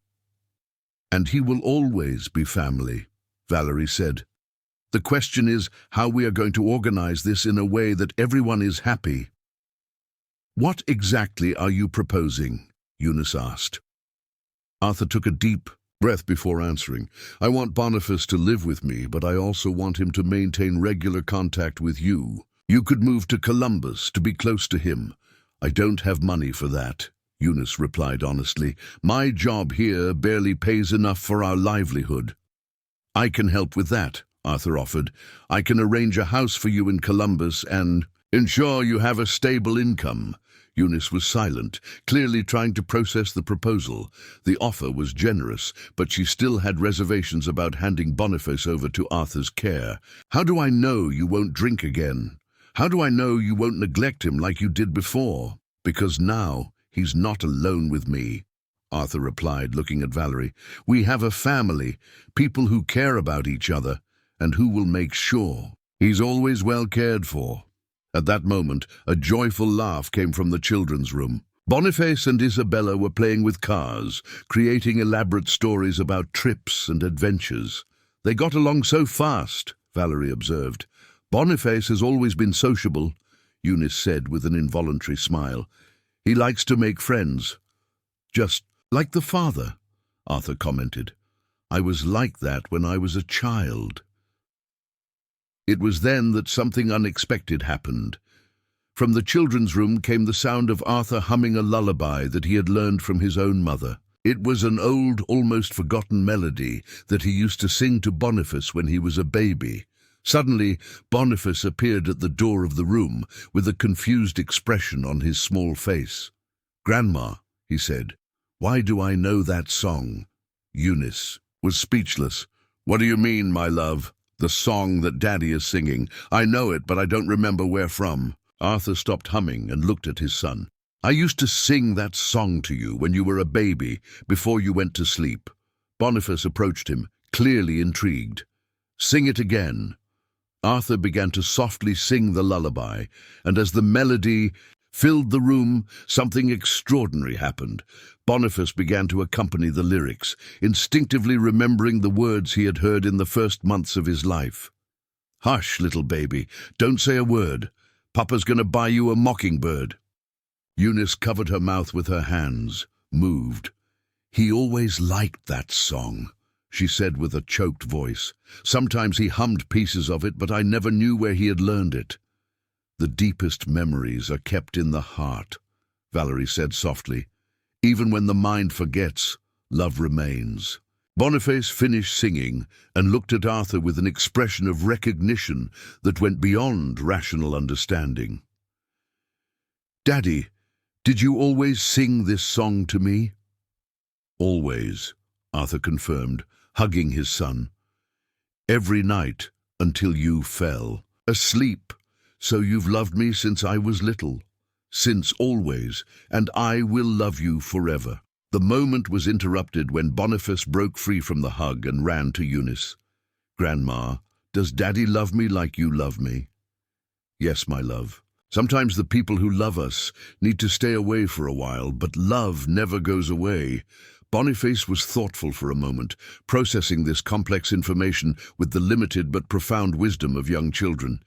A: "And he will always be family," Valerie said. "The question is how we are going to organize this in a way that everyone is happy." "What exactly are you proposing?" Eunice asked. Arthur took a deep breath before answering. "I want Boniface to live with me, but I also want him to maintain regular contact with you. You could move to Columbus to be close to him." "I don't have money for that," Eunice replied honestly. "My job here barely pays enough for our livelihood." "I can help with that," Arthur offered. "I can arrange a house for you in Columbus and ensure you have a stable income." Eunice was silent, clearly trying to process the proposal. The offer was generous, but she still had reservations about handing Boniface over to Arthur's care. "How do I know you won't drink again? How do I know you won't neglect him like you did before?" "Because now he's not alone with me," Arthur replied, looking at Valerie. "We have a family, people who care about each other, and who will make sure he's always well cared for." At that moment, a joyful laugh came from the children's room. Boniface and Isabella were playing with cars, creating elaborate stories about trips and adventures. "They got along so fast," Valerie observed. "Boniface has always been sociable," Eunice said with an involuntary smile. "He likes to make friends." "Just like the father," Arthur commented. "I was like that when I was a child." It was then that something unexpected happened. From the children's room came the sound of Arthur humming a lullaby that he had learned from his own mother. It was an old, almost forgotten melody that he used to sing to Boniface when he was a baby. Suddenly, Boniface appeared at the door of the room with a confused expression on his small face. "Grandma," he said, "why do I know that song?" Eunice was speechless. "What do you mean, my love?" "The song that Daddy is singing. I know it, but I don't remember where from." Arthur stopped humming and looked at his son. "I used to sing that song to you when you were a baby, before you went to sleep." Boniface approached him, clearly intrigued. "Sing it again." Arthur began to softly sing the lullaby, and as the melody filled the room, something extraordinary happened. Boniface began to accompany the lyrics, instinctively remembering the words he had heard in the first months of his life. "Hush, little baby, don't say a word. Papa's going to buy you a mockingbird." Eunice covered her mouth with her hands, moved. "He always liked that song," she said with a choked voice. "Sometimes he hummed pieces of it, but I never knew where he had learned it." The deepest memories are kept in the heart, Valerie said softly. Even when the mind forgets, love remains. Boniface finished singing and looked at Arthur with an expression of recognition that went beyond rational understanding. "Daddy, did you always sing this song to me?" "Always," Arthur confirmed, hugging his son. "Every night until you fell asleep. So you've loved me since I was little, since always, and I will love you forever." The moment was interrupted when Boniface broke free from the hug and ran to Eunice. "Grandma, does Daddy love me like you love me?" "Yes, my love. Sometimes the people who love us need to stay away for a while, but love never goes away." Boniface was thoughtful for a moment, processing this complex information with the limited but profound wisdom of young children.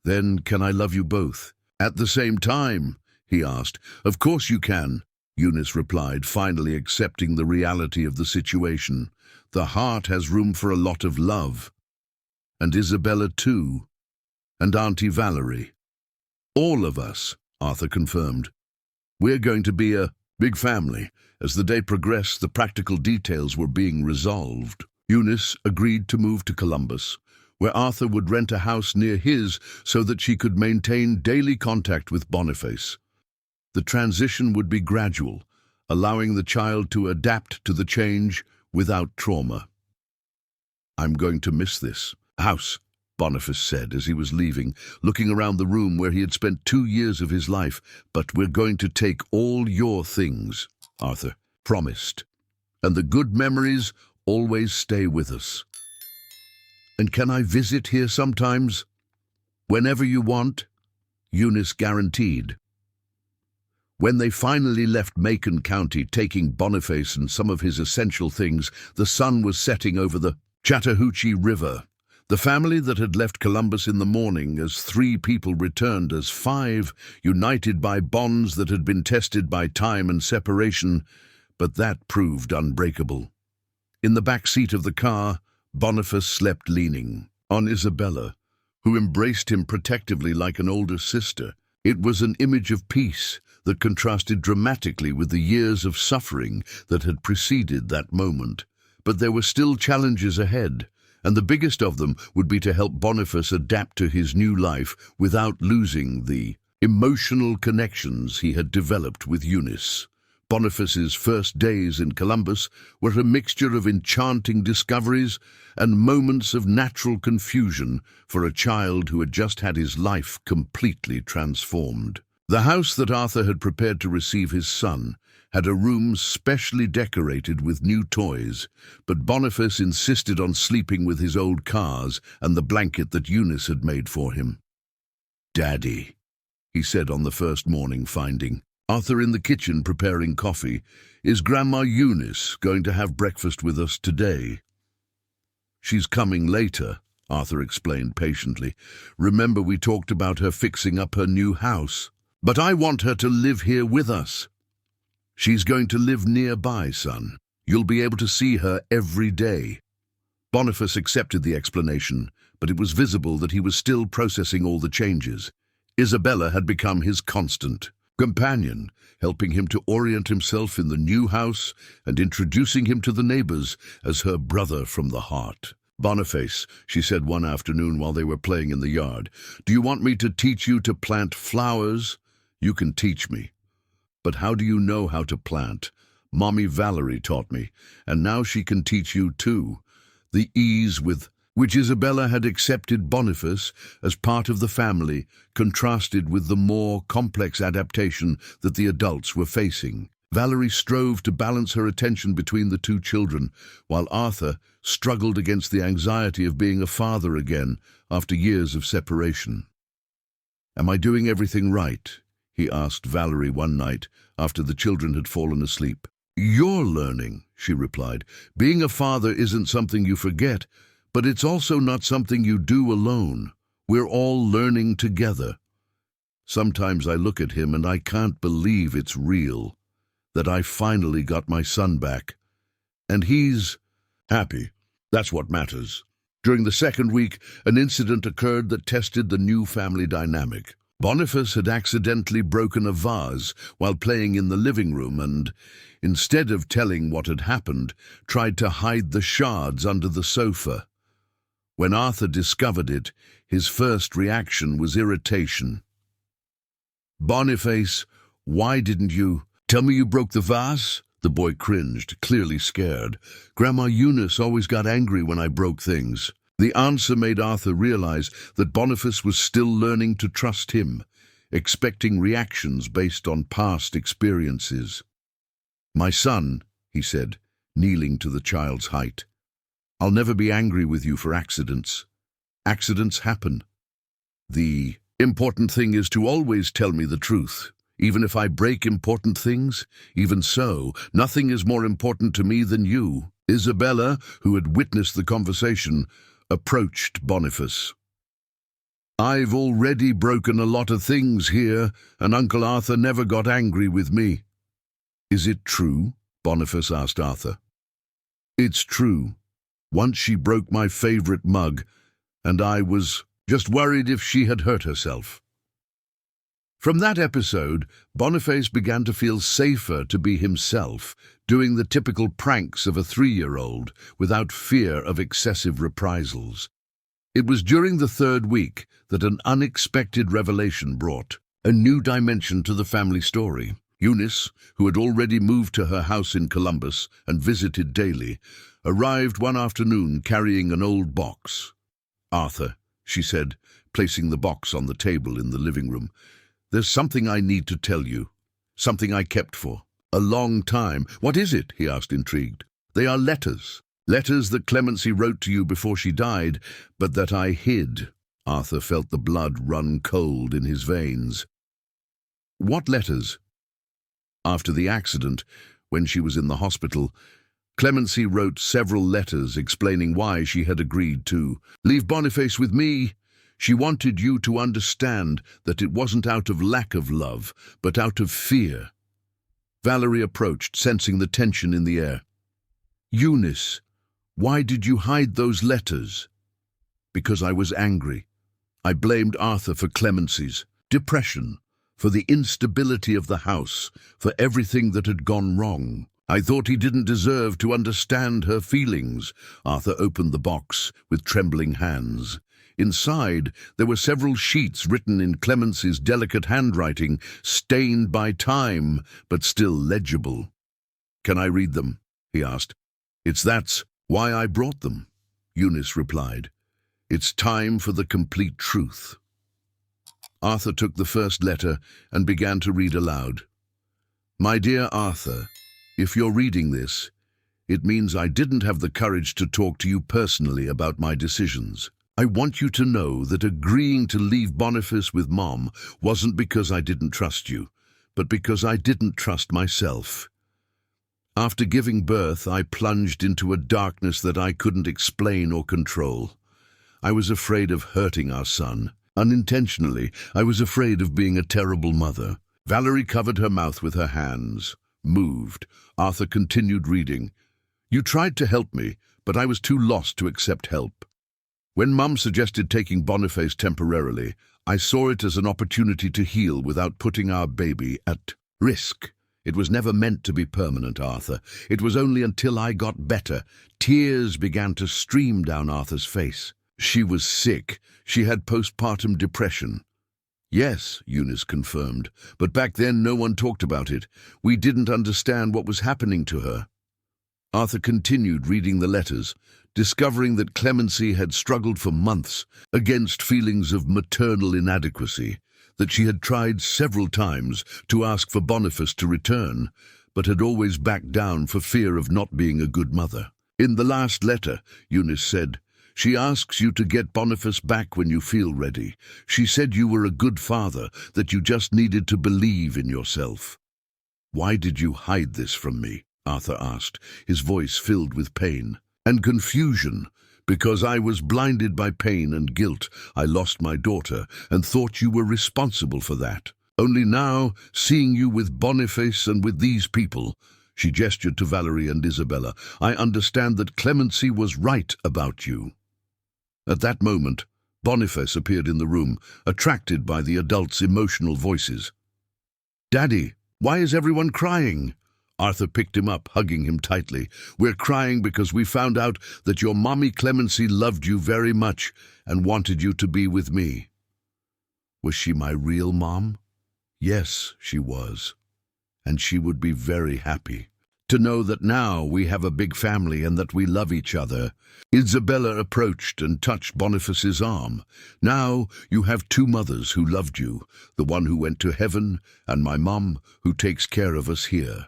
A: "Then can I love you both at the same time?" he asked. "Of course you can," Eunice replied, finally accepting the reality of the situation. "The heart has room for a lot of love. And Isabella too. And Auntie Valerie. All of us," Arthur confirmed. "We're going to be a big family." As the day progressed, the practical details were being resolved. Eunice agreed to move to Columbus, where Arthur would rent a house near his so that she could maintain daily contact with Boniface. The transition would be gradual, allowing the child to adapt to the change without trauma. "I'm going to miss this house," Boniface said as he was leaving, looking around the room where he had spent 2 years of his life. "But we're going to take all your things," Arthur promised. "And the good memories always stay with us." "And can I visit here sometimes?" "Whenever you want," Eunice guaranteed. When they finally left Macon County, taking Boniface and some of his essential things, the sun was setting over the Chattahoochee River. The family that had left Columbus in the morning as 3 people returned as 5, united by bonds that had been tested by time and separation, but that proved unbreakable. In the back seat of the car, Boniface slept leaning on Isabella, who embraced him protectively like an older sister. It was an image of peace that contrasted dramatically with the years of suffering that had preceded that moment. But there were still challenges ahead, and the biggest of them would be to help Boniface adapt to his new life without losing the emotional connections he had developed with Eunice. Boniface's first days in Columbus were a mixture of enchanting discoveries and moments of natural confusion for a child who had just had his life completely transformed. The house that Arthur had prepared to receive his son had a room specially decorated with new toys, but Boniface insisted on sleeping with his old cars and the blanket that Eunice had made for him. "Daddy," he said on the first morning, finding Arthur in the kitchen preparing coffee, "is Grandma Eunice going to have breakfast with us today?" "She's coming later," Arthur explained patiently. "Remember we talked about her fixing up her new house? But I want her to live here with us." "She's going to live nearby, son. You'll be able to see her every day." Boniface accepted the explanation, but it was visible that he was still processing all the changes. Isabella had become his constant companion, helping him to orient himself in the new house and introducing him to the neighbors as her brother from the heart. "Boniface," she said one afternoon while they were playing in the yard, "do you want me to teach you to plant flowers? You can teach me. But how do you know how to plant? Mommy Valerie taught me, and now she can teach you too." The ease with which Isabella had accepted Boniface as part of the family contrasted with the more complex adaptation that the adults were facing. Valerie strove to balance her attention between the 2 children, while Arthur struggled against the anxiety of being a father again after years of separation. "Am I doing everything right?" he asked Valerie one night after the children had fallen asleep. "You're learning," she replied. "Being a father isn't something you forget, but it's also not something you do alone. We're all learning together." Sometimes I look at him and I can't believe it's real, that I finally got my son back. And he's happy. That's what matters. During the second week, an incident occurred that tested the new family dynamic. Boniface had accidentally broken a vase while playing in the living room and, instead of telling what had happened, tried to hide the shards under the sofa. When Arthur discovered it, his first reaction was irritation. "Boniface, why didn't you tell me you broke the vase?" The boy cringed, clearly scared. "Grandma Eunice always got angry when I broke things." The answer made Arthur realize that Boniface was still learning to trust him, expecting reactions based on past experiences. "My son," he said, kneeling to the child's height, "I'll never be angry with you for accidents. Accidents happen. The important thing is to always tell me the truth. Even if I break important things, even so, nothing is more important to me than you." Isabella, who had witnessed the conversation, approached Boniface. "I've already broken a lot of things here, and Uncle Arthur never got angry with me." "Is it true?" Boniface asked Arthur. "It's true. Once she broke my favorite mug, and I was just worried if she had hurt herself." From that episode, Boniface began to feel safer to be himself, doing the typical pranks of a 3-year-old without fear of excessive reprisals. It was during the 3rd week that an unexpected revelation brought a new dimension to the family story. Eunice, who had already moved to her house in Columbus and visited daily, arrived one afternoon carrying an old box. "Arthur," she said, placing the box on the table in the living room, "there's something I need to tell you, something I kept for a long time." "What is it?" he asked, intrigued. "They are letters. Letters that Clemency wrote to you before she died, but that I hid." Arthur felt the blood run cold in his veins. "What letters?" "After the accident, when she was in the hospital, Clemency wrote several letters explaining why she had agreed to leave Boniface with me. She wanted you to understand that it wasn't out of lack of love, but out of fear." Valerie approached, sensing the tension in the air. "Eunice, why did you hide those letters?" "Because I was angry. I blamed Arthur for Clemency's depression, for the instability of the house, for everything that had gone wrong. I thought he didn't deserve to understand her feelings." Arthur opened the box with trembling hands. Inside, there were several sheets written in Clemency's delicate handwriting, stained by time, but still legible. "Can I read them?" he asked. That's why I brought them," Eunice replied. "It's time for the complete truth." Arthur took the first letter and began to read aloud. "My dear Arthur, if you're reading this, it means I didn't have the courage to talk to you personally about my decisions. I want you to know that agreeing to leave Boniface with Mom wasn't because I didn't trust you, but because I didn't trust myself. After giving birth, I plunged into a darkness that I couldn't explain or control. I was afraid of hurting our son. Unintentionally, I was afraid of being a terrible mother." Valerie covered her mouth with her hands. Moved, Arthur continued reading. "You tried to help me, but I was too lost to accept help. When Mum suggested taking Boniface temporarily, I saw it as an opportunity to heal without putting our baby at risk. It was never meant to be permanent, Arthur. It was only until I got better." Tears began to stream down Arthur's face. "She was sick. She had postpartum depression." "Yes," Eunice confirmed, "but back then no one talked about it. We didn't understand what was happening to her." Arthur continued reading the letters, discovering that Clemency had struggled for months against feelings of maternal inadequacy, that she had tried several times to ask for Boniface to return, but had always backed down for fear of not being a good mother. "In the last letter," Eunice said, "she asks you to get Boniface back when you feel ready. She said you were a good father, that you just needed to believe in yourself." "Why did you hide this from me?" Arthur asked, his voice filled with pain and confusion. "Because I was blinded by pain and guilt. I lost my daughter and thought you were responsible for that. Only now, seeing you with Boniface and with these people," she gestured to Valerie and Isabella, "I understand that Clemency was right about you." At that moment, Boniface appeared in the room, attracted by the adults' emotional voices. "Daddy, why is everyone crying?" Arthur picked him up, hugging him tightly. "We're crying because we found out that your mommy Clemency loved you very much and wanted you to be with me." "Was she my real mom?" "Yes, she was. And she would be very happy to know that now we have a big family and that we love each other." Isabella approached and touched Boniface's arm. "Now you have two mothers who loved you, the one who went to heaven and my mom who takes care of us here.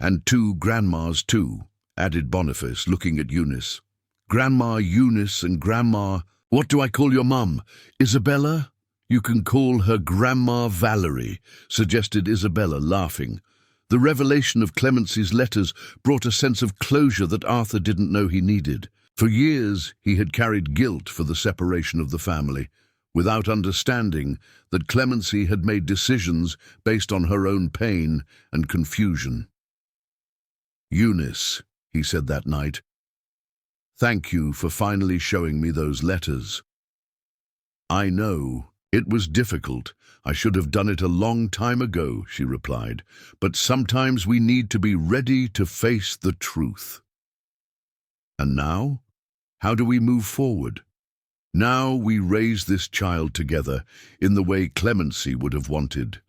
A: And two grandmas too," added Boniface, looking at Eunice. "Grandma Eunice and Grandma— What do I call your mum? Isabella?" "You can call her Grandma Valerie," suggested Isabella, laughing. The revelation of Clemency's letters brought a sense of closure that Arthur didn't know he needed. For years he had carried guilt for the separation of the family, without understanding that Clemency had made decisions based on her own pain and confusion. "Eunice," he said that night, "thank you for finally showing me those letters. I know it was difficult. I should have done it a long time ago," she replied. "But sometimes we need to be ready to face the truth." "And now? How do we move forward?" "Now we raise this child together in the way Clemency would have wanted.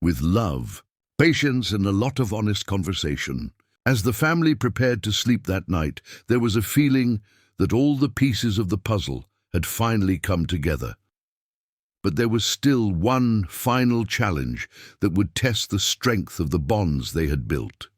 A: With love, patience, and a lot of honest conversation." As the family prepared to sleep that night, there was a feeling that all the pieces of the puzzle had finally come together. But there was still one final challenge that would test the strength of the bonds they had built.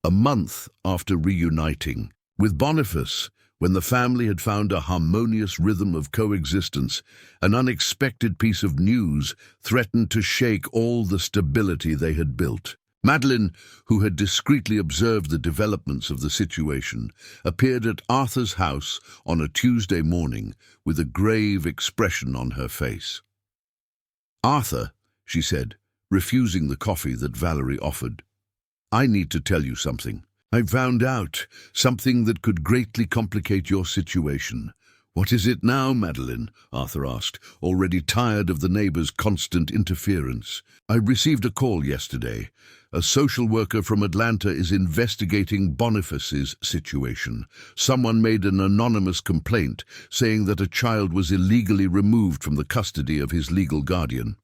A: A month after reuniting with Boniface, when the family had found a harmonious rhythm of coexistence, an unexpected piece of news threatened to shake all the stability they had built. Madeline, who had discreetly observed the developments of the situation, appeared at Arthur's house on a Tuesday morning with a grave expression on her face. "Arthur," she said, refusing the coffee that Valerie offered, "I need to tell you something. I found out something that could greatly complicate your situation." "What is it now, Madeline?" Arthur asked, already tired of the neighbors' constant interference. "I received a call yesterday. A social worker from Atlanta is investigating Boniface's situation. Someone made an anonymous complaint saying that a child was illegally removed from the custody of his legal guardian."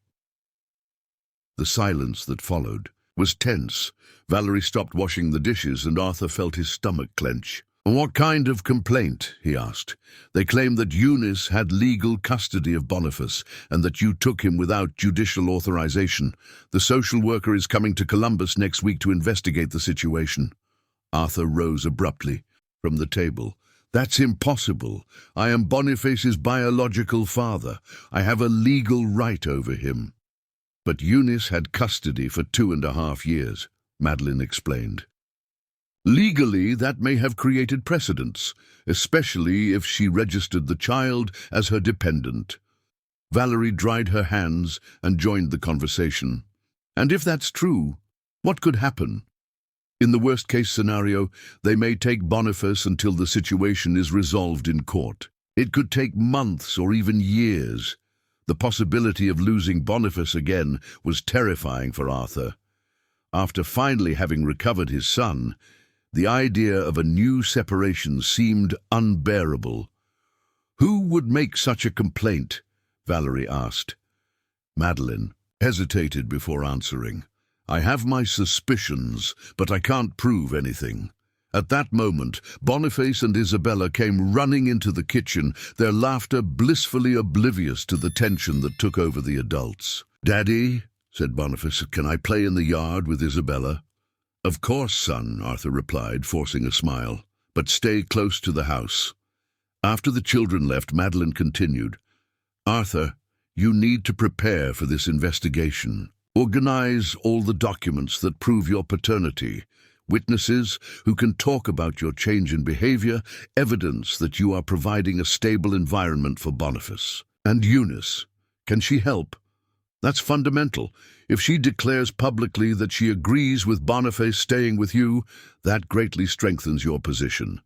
A: The silence that followed was tense. Valerie stopped washing the dishes and Arthur felt his stomach clench. "What kind of complaint?" he asked. "They claim that Eunice had legal custody of Boniface and that you took him without judicial authorization. The social worker is coming to Columbus next week to investigate the situation." Arthur rose abruptly from the table. "That's impossible. I am Boniface's biological father. I have a legal right over him." "But Eunice had custody for 2.5 years, Madeline explained. "Legally, that may have created precedents, especially if she registered the child as her dependent." Valerie dried her hands and joined the conversation. "And if that's true, what could happen? In the worst-case scenario, they may take Boniface until the situation is resolved in court. It could take months or even years." The possibility of losing Boniface again was terrifying for Arthur. After finally having recovered his son, the idea of a new separation seemed unbearable. "Who would make such a complaint?" Valerie asked. Madeline hesitated before answering. "I have my suspicions, but I can't prove anything." At that moment, Boniface and Isabella came running into the kitchen, their laughter blissfully oblivious to the tension that took over the adults. "Daddy," said Boniface, "can I play in the yard with Isabella?" "Of course, son," Arthur replied, forcing a smile, "but stay close to the house." After the children left, Madeline continued, "Arthur, you need to prepare for this investigation. Organize all the documents that prove your paternity, witnesses who can talk about your change in behavior, evidence that you are providing a stable environment for Boniface. And Eunice, can she help? That's fundamental. If she declares publicly that she agrees with Boniface staying with you, that greatly strengthens your position."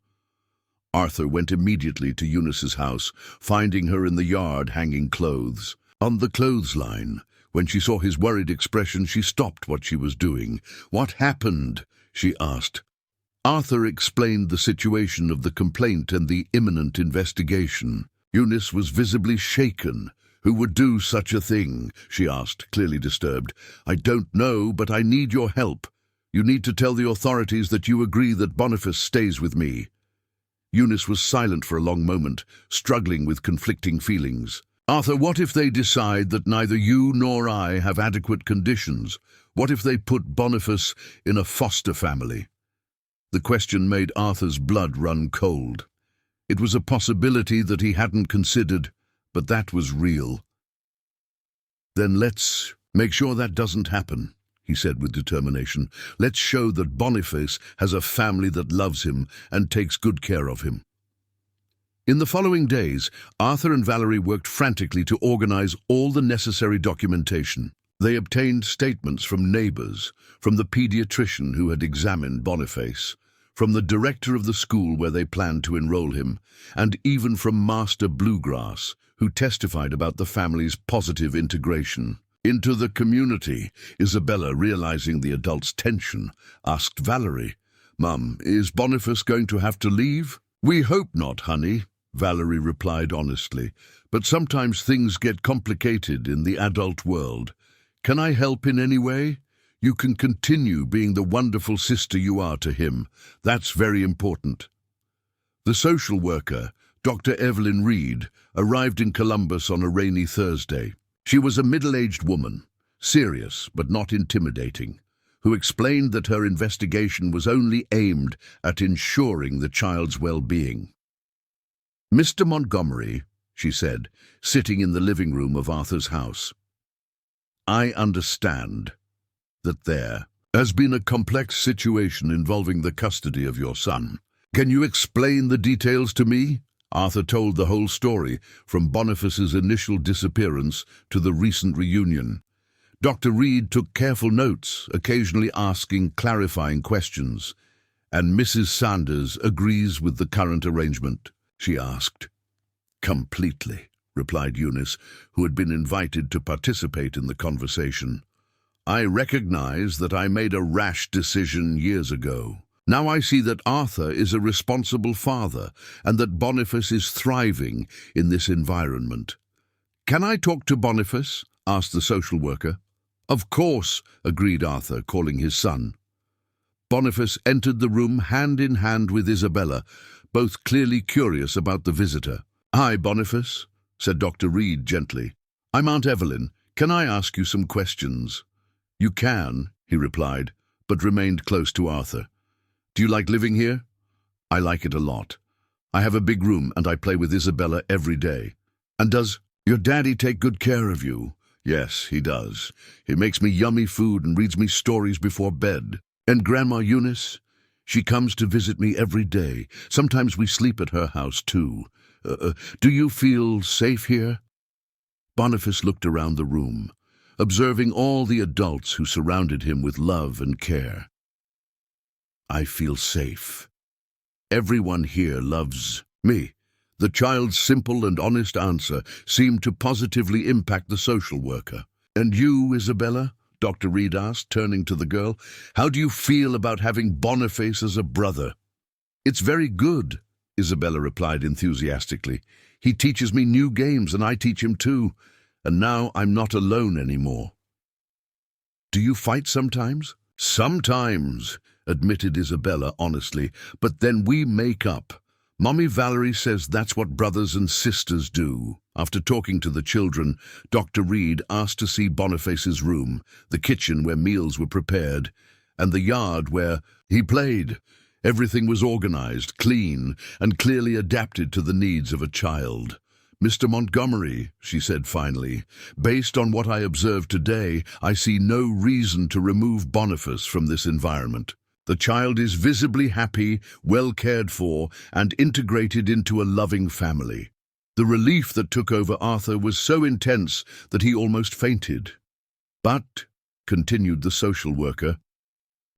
A: Arthur went immediately to Eunice's house, finding her in the yard hanging clothes. On the clothesline, when she saw his worried expression, she stopped what she was doing. "What happened?" she asked. Arthur explained the situation of the complaint and the imminent investigation. Eunice was visibly shaken. "Who would do such a thing?" she asked, clearly disturbed. "I don't know, but I need your help. You need to tell the authorities that you agree that Boniface stays with me." Eunice was silent for a long moment, struggling with conflicting feelings. "Arthur, what if they decide that neither you nor I have adequate conditions? What if they put Boniface in a foster family?" The question made Arthur's blood run cold. It was a possibility that he hadn't considered, but that was real. "Then let's make sure that doesn't happen," he said with determination. "Let's show that Boniface has a family that loves him and takes good care of him." In the following days, Arthur and Valerie worked frantically to organize all the necessary documentation. They obtained statements from neighbors, from the pediatrician who had examined Boniface, from the director of the school where they planned to enroll him, and even from Master Bluegrass, who testified about the family's positive integration into the community. Isabella, realizing the adult's tension, asked Valerie, "Mum, is Boniface going to have to leave?" "We hope not, honey," Valerie replied honestly, "but sometimes things get complicated in the adult world. Can I help in any way? You can continue being the wonderful sister you are to him. That's very important." The social worker, Dr. Evelyn Reed, arrived in Columbus on a rainy Thursday. She was a middle-aged woman, serious but not intimidating, who explained that her investigation was only aimed at ensuring the child's well-being. "Mr. Montgomery," she said, sitting in the living room of Arthur's house, "I understand that there has been a complex situation involving the custody of your son. Can you explain the details to me?" Arthur told the whole story, from Boniface's initial disappearance to the recent reunion. Dr. Reed took careful notes, occasionally asking clarifying questions. "And Mrs. Sanders agrees with the current arrangement?" she asked. "Completely," replied Eunice, who had been invited to participate in the conversation. "I recognize that I made a rash decision years ago. Now I see that Arthur is a responsible father and that Boniface is thriving in this environment." "Can I talk to Boniface?" asked the social worker. "Of course," agreed Arthur, calling his son. Boniface entered the room hand in hand with Isabella, both clearly curious about the visitor. "Hi, Boniface," said Dr. Reed gently. "I'm Aunt Evelyn. Can I ask you some questions?" "You can," he replied, but remained close to Arthur. "Do you like living here?" "I like it a lot. I have a big room and I play with Isabella every day." "And does your daddy take good care of you?" "Yes, he does. He makes me yummy food and reads me stories before bed." "And Grandma Eunice? She comes to visit me every day. Sometimes we sleep at her house too. Do you feel safe here?" Boniface looked around the room, observing all the adults who surrounded him with love and care. "I feel safe. Everyone here loves me." The child's simple and honest answer seemed to positively impact the social worker. "And you, Isabella?" Dr. Reed asked, turning to the girl. "How do you feel about having Boniface as a brother?" "It's very good," Isabella replied enthusiastically. "He teaches me new games and I teach him too. And now I'm not alone anymore." "Do you fight sometimes?" "Sometimes," admitted Isabella honestly, "but then we make up. Mommy Valerie says that's what brothers and sisters do." After talking to the children, Dr. Reed asked to see Boniface's room, the kitchen where meals were prepared, and the yard where he played. Everything was organized, clean, and clearly adapted to the needs of a child. "Mr. Montgomery," she said finally, "based on what I observed today, I see no reason to remove Boniface from this environment. The child is visibly happy, well cared for, and integrated into a loving family." The relief that took over Arthur was so intense that he almost fainted. "But," continued the social worker,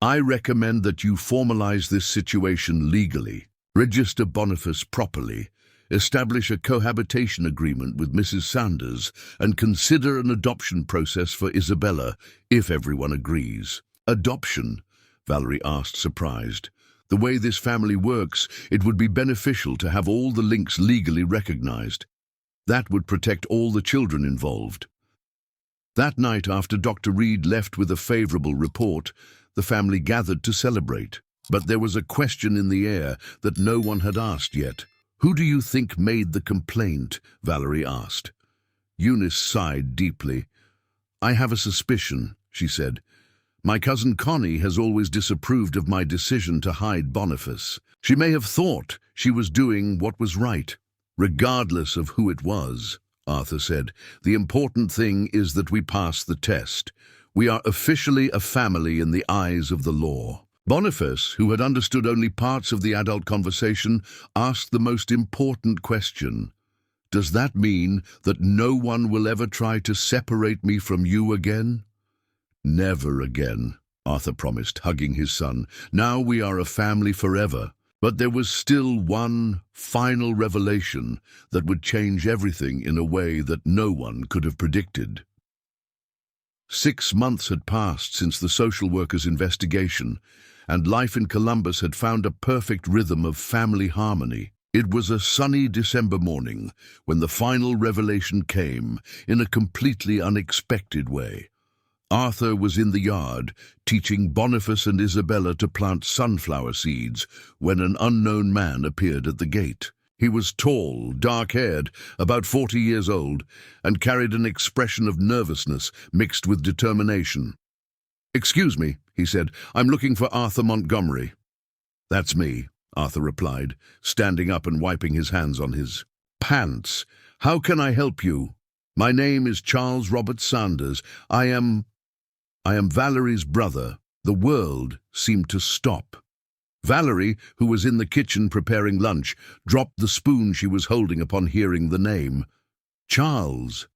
A: "I recommend that you formalize this situation legally. Register Boniface properly, establish a cohabitation agreement with Mrs. Sanders, and consider an adoption process for Isabella, if everyone agrees. Adoption? Valerie asked, surprised. The way this family works, it would be beneficial to have all the links legally recognized. That would protect all the children involved. That night, after Dr. Reed left with a favorable report, the family gathered to celebrate. But there was a question in the air that no one had asked yet. "Who do you think made the complaint?" Valerie asked. Eunice sighed deeply. "I have a suspicion," she said. "My cousin Connie has always disapproved of my decision to hide Boniface. She may have thought she was doing what was right." "Regardless of who it was," Arthur said, "the important thing is that we pass the test. We are officially a family in the eyes of the law." Boniface, who had understood only parts of the adult conversation, asked the most important question. "Does that mean that no one will ever try to separate me from you again?" "Never again," Arthur promised, hugging his son. "Now we are a family forever." But there was still one final revelation that would change everything in a way that no one could have predicted. 6 months had passed since the social worker's investigation, and life in Columbus had found a perfect rhythm of family harmony. It was a sunny December morning when the final revelation came in a completely unexpected way. Arthur was in the yard, teaching Boniface and Isabella to plant sunflower seeds, when an unknown man appeared at the gate. He was tall, dark-haired, about 40 years old, and carried an expression of nervousness mixed with determination. "Excuse me," he said, "I'm looking for Arthur Montgomery." "That's me," Arthur replied, standing up and wiping his hands on his pants. "How can I help you?" "My name is Charles Robert Sanders. I am Valerie's brother." The world seemed to stop. Valerie, who was in the kitchen preparing lunch, dropped the spoon she was holding upon hearing the name. "Charles,"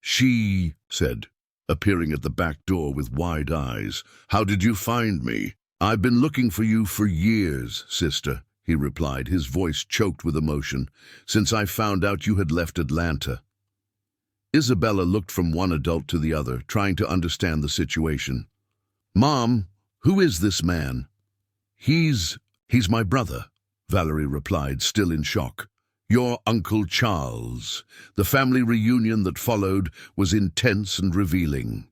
A: she said, appearing at the back door with wide eyes. "How did you find me?" "I've been looking for you for years, sister," he replied, his voice choked with emotion, "since I found out you had left Atlanta." Isabella looked from one adult to the other, trying to understand the situation. "Mom, who is this man?" He's my brother," Valerie replied, still in shock. "Your Uncle Charles." The family reunion that followed was intense and revealing.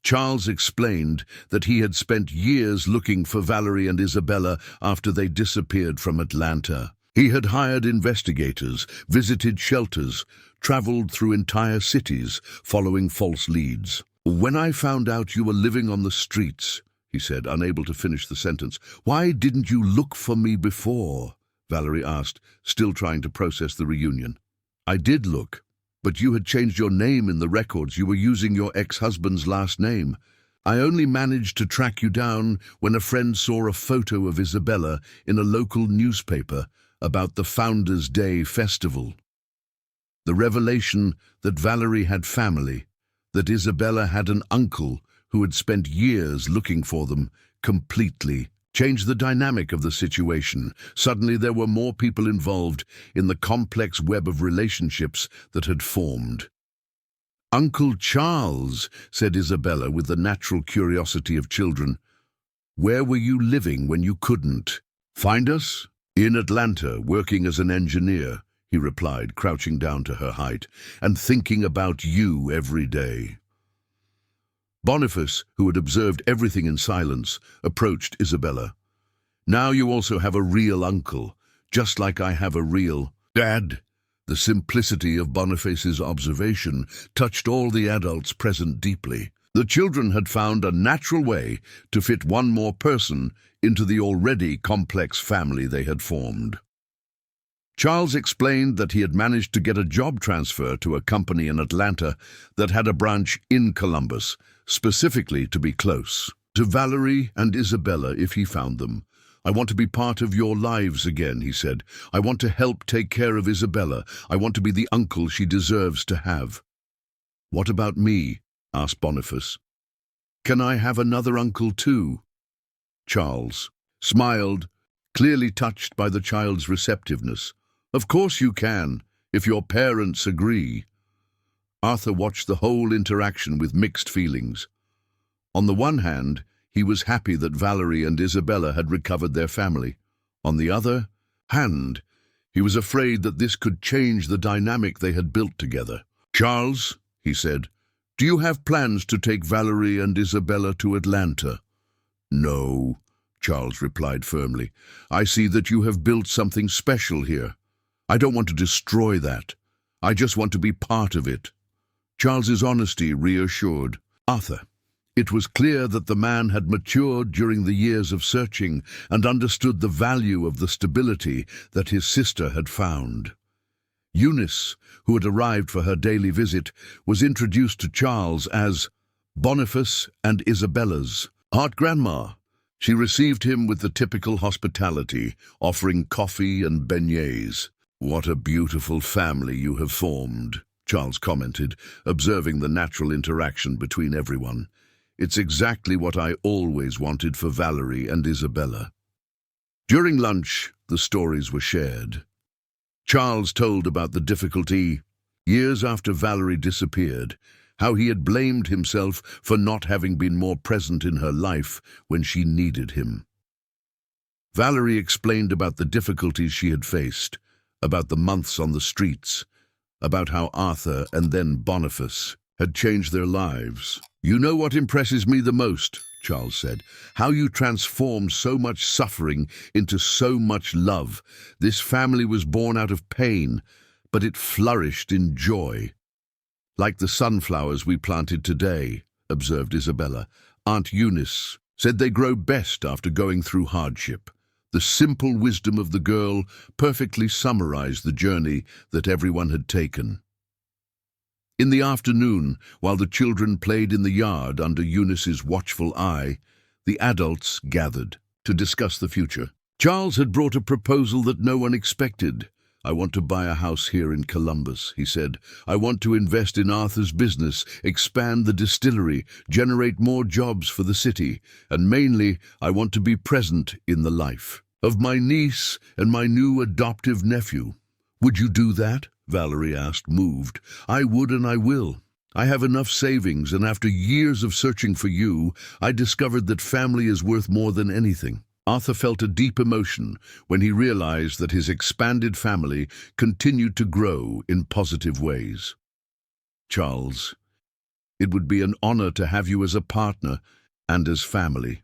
A: Charles explained that he had spent years looking for Valerie and Isabella after they disappeared from Atlanta. He had hired investigators, visited shelters, traveled through entire cities, following false leads. "When I found out you were living on the streets," he said, unable to finish the sentence. "Why didn't you look for me before?" Valerie asked, still trying to process the reunion. "I did look, but you had changed your name in the records. You were using your ex-husband's last name. I only managed to track you down when a friend saw a photo of Isabella in a local newspaper about the Founders' Day festival." The revelation that Valerie had family, that Isabella had an uncle who had spent years looking for them, completely changed the dynamic of the situation. Suddenly there were more people involved in the complex web of relationships that had formed. "Uncle Charles," said Isabella with the natural curiosity of children, "where were you living when you couldn't find us?" "In Atlanta, working as an engineer," he replied, crouching down to her height, "and thinking about you every day." Boniface, who had observed everything in silence, approached Isabella. "Now you also have a real uncle, just like I have a real dad." The simplicity of Boniface's observation touched all the adults present deeply. The children had found a natural way to fit one more person into the already complex family they had formed. Charles explained that he had managed to get a job transfer to a company in Atlanta that had a branch in Columbus, specifically to be close to Valerie and Isabella if he found them. "I want to be part of your lives again," he said. "I want to help take care of Isabella. I want to be the uncle she deserves to have." "What about me?" asked Boniface. "Can I have another uncle too?" Charles smiled, clearly touched by the child's receptiveness. "Of course you can, if your parents agree." Arthur watched the whole interaction with mixed feelings. On the one hand, he was happy that Valerie and Isabella had recovered their family. On the other hand, he was afraid that this could change the dynamic they had built together. "Charles," he said, "do you have plans to take Valerie and Isabella to Atlanta?" "No," Charles replied firmly. "I see that you have built something special here. I don't want to destroy that. I just want to be part of it." Charles's honesty reassured Arthur. It was clear that the man had matured during the years of searching and understood the value of the stability that his sister had found. Eunice, who had arrived for her daily visit, was introduced to Charles as Boniface and Isabella's Aunt Grandma. She received him with the typical hospitality, offering coffee and beignets. "What a beautiful family you have formed," Charles commented, observing the natural interaction between everyone. "It's exactly what I always wanted for Valerie and Isabella." During lunch, the stories were shared. Charles told about the difficulty, years after Valerie disappeared, how he had blamed himself for not having been more present in her life when she needed him. Valerie explained about the difficulties she had faced, about the months on the streets, about how Arthur and then Boniface had changed their lives. "You know what impresses me the most," Charles said, "how you transformed so much suffering into so much love. This family was born out of pain, but it flourished in joy." "Like the sunflowers we planted today," observed Isabella. "Aunt Eunice said they grow best after going through hardship." The simple wisdom of the girl perfectly summarized the journey that everyone had taken. In the afternoon, while the children played in the yard under Eunice's watchful eye, the adults gathered to discuss the future. Charles had brought a proposal that no one expected. "I want to buy a house here in Columbus," he said. "I want to invest in Arthur's business, expand the distillery, generate more jobs for the city, and mainly, I want to be present in the life of my niece and my new adoptive nephew." "Would you do that?" Valerie asked, moved. "I would and I will. I have enough savings, and after years of searching for you, I discovered that family is worth more than anything." Arthur felt a deep emotion when he realized that his expanded family continued to grow in positive ways. "Charles, it would be an honor to have you as a partner and as family.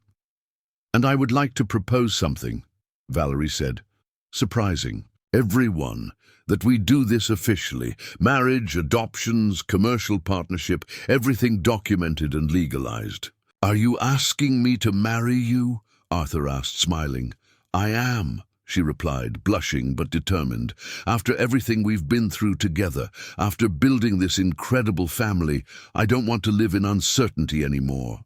A: And I would like to propose something," Valerie said, surprising everyone, "that we do this officially. Marriage, adoptions, commercial partnership, everything documented and legalized." "Are you asking me to marry you?" Arthur asked, smiling. "I am," she replied, blushing but determined. "After everything we've been through together, after building this incredible family, I don't want to live in uncertainty anymore."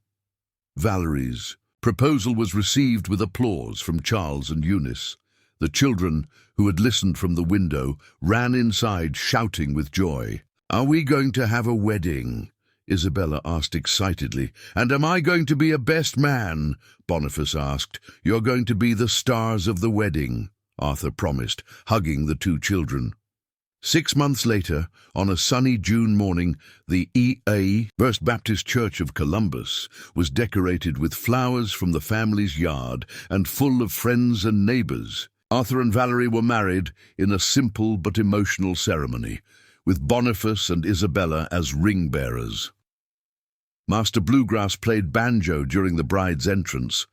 A: Valerie's proposal was received with applause from Charles and Eunice. The children, who had listened from the window, ran inside shouting with joy. "Are we going to have a wedding?" Isabella asked excitedly. "And am I going to be a best man?" Boniface asked. "You're going to be the stars of the wedding," Arthur promised, hugging the two children. 6 months later, on a sunny June morning, the E.A. First Baptist Church of Columbus was decorated with flowers from the family's yard and full of friends and neighbors. Arthur and Valerie were married in a simple but emotional ceremony, with Boniface and Isabella as ring-bearers. Master Bluegrass played banjo during the bride's entrance,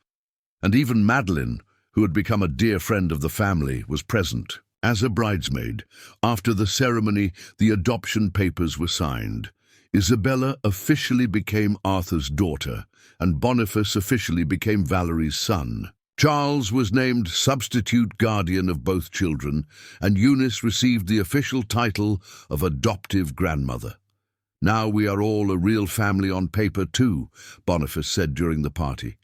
A: and even Madeline, who had become a dear friend of the family, was present as a bridesmaid. After the ceremony, the adoption papers were signed. Isabella officially became Arthur's daughter, and Boniface officially became Valerie's son. Charles was named substitute guardian of both children, and Eunice received the official title of adoptive grandmother. "Now we are all a real family on paper too," Boniface said during the party.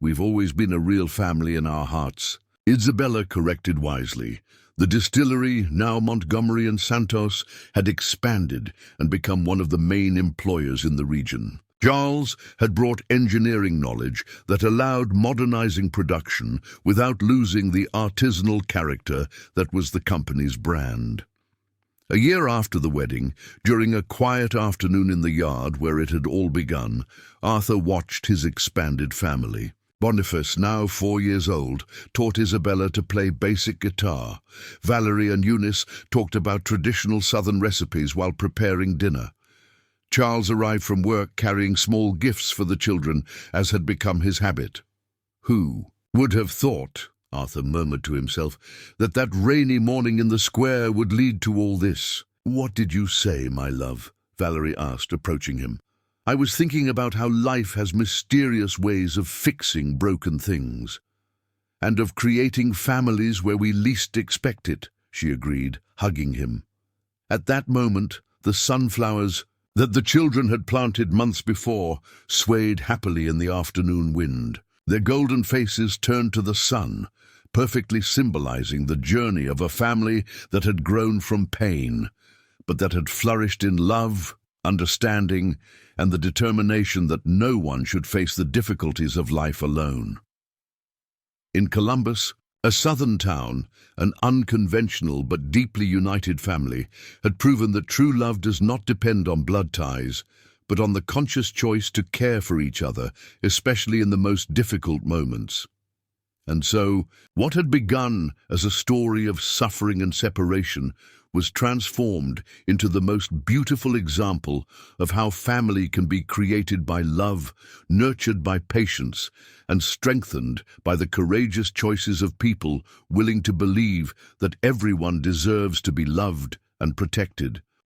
A: "We've always been a real family in our hearts." Isabella corrected wisely. The distillery, now Montgomery and Santos, had expanded and become one of the main employers in the region. Charles had brought engineering knowledge that allowed modernizing production without losing the artisanal character that was the company's brand. A year after the wedding, during a quiet afternoon in the yard where it had all begun, Arthur watched his expanded family. Boniface, now 4 years old, taught Isabella to play basic guitar. Valerie and Eunice talked about traditional southern recipes while preparing dinner. Charles arrived from work carrying small gifts for the children, as had become his habit. "Who would have thought," Arthur murmured to himself, that rainy morning in the square would lead to all this?" "What did you say, my love?" Valerie asked, approaching him. "I was thinking about how life has mysterious ways of fixing broken things, and of creating families where we least expect it," she agreed, hugging him. At that moment, the sunflowers that the children had planted months before swayed happily in the afternoon wind. Their golden faces turned to the sun, perfectly symbolizing the journey of a family that had grown from pain, but that had flourished in love, understanding, and the determination that no one should face the difficulties of life alone. In Columbus, a southern town, an unconventional but deeply united family had proven that true love does not depend on blood ties, but on the conscious choice to care for each other, especially in the most difficult moments. And so, what had begun as a story of suffering and separation was transformed into the most beautiful example of how family can be created by love, nurtured by patience, and strengthened by the courageous choices of people willing to believe that everyone deserves to be loved and protected.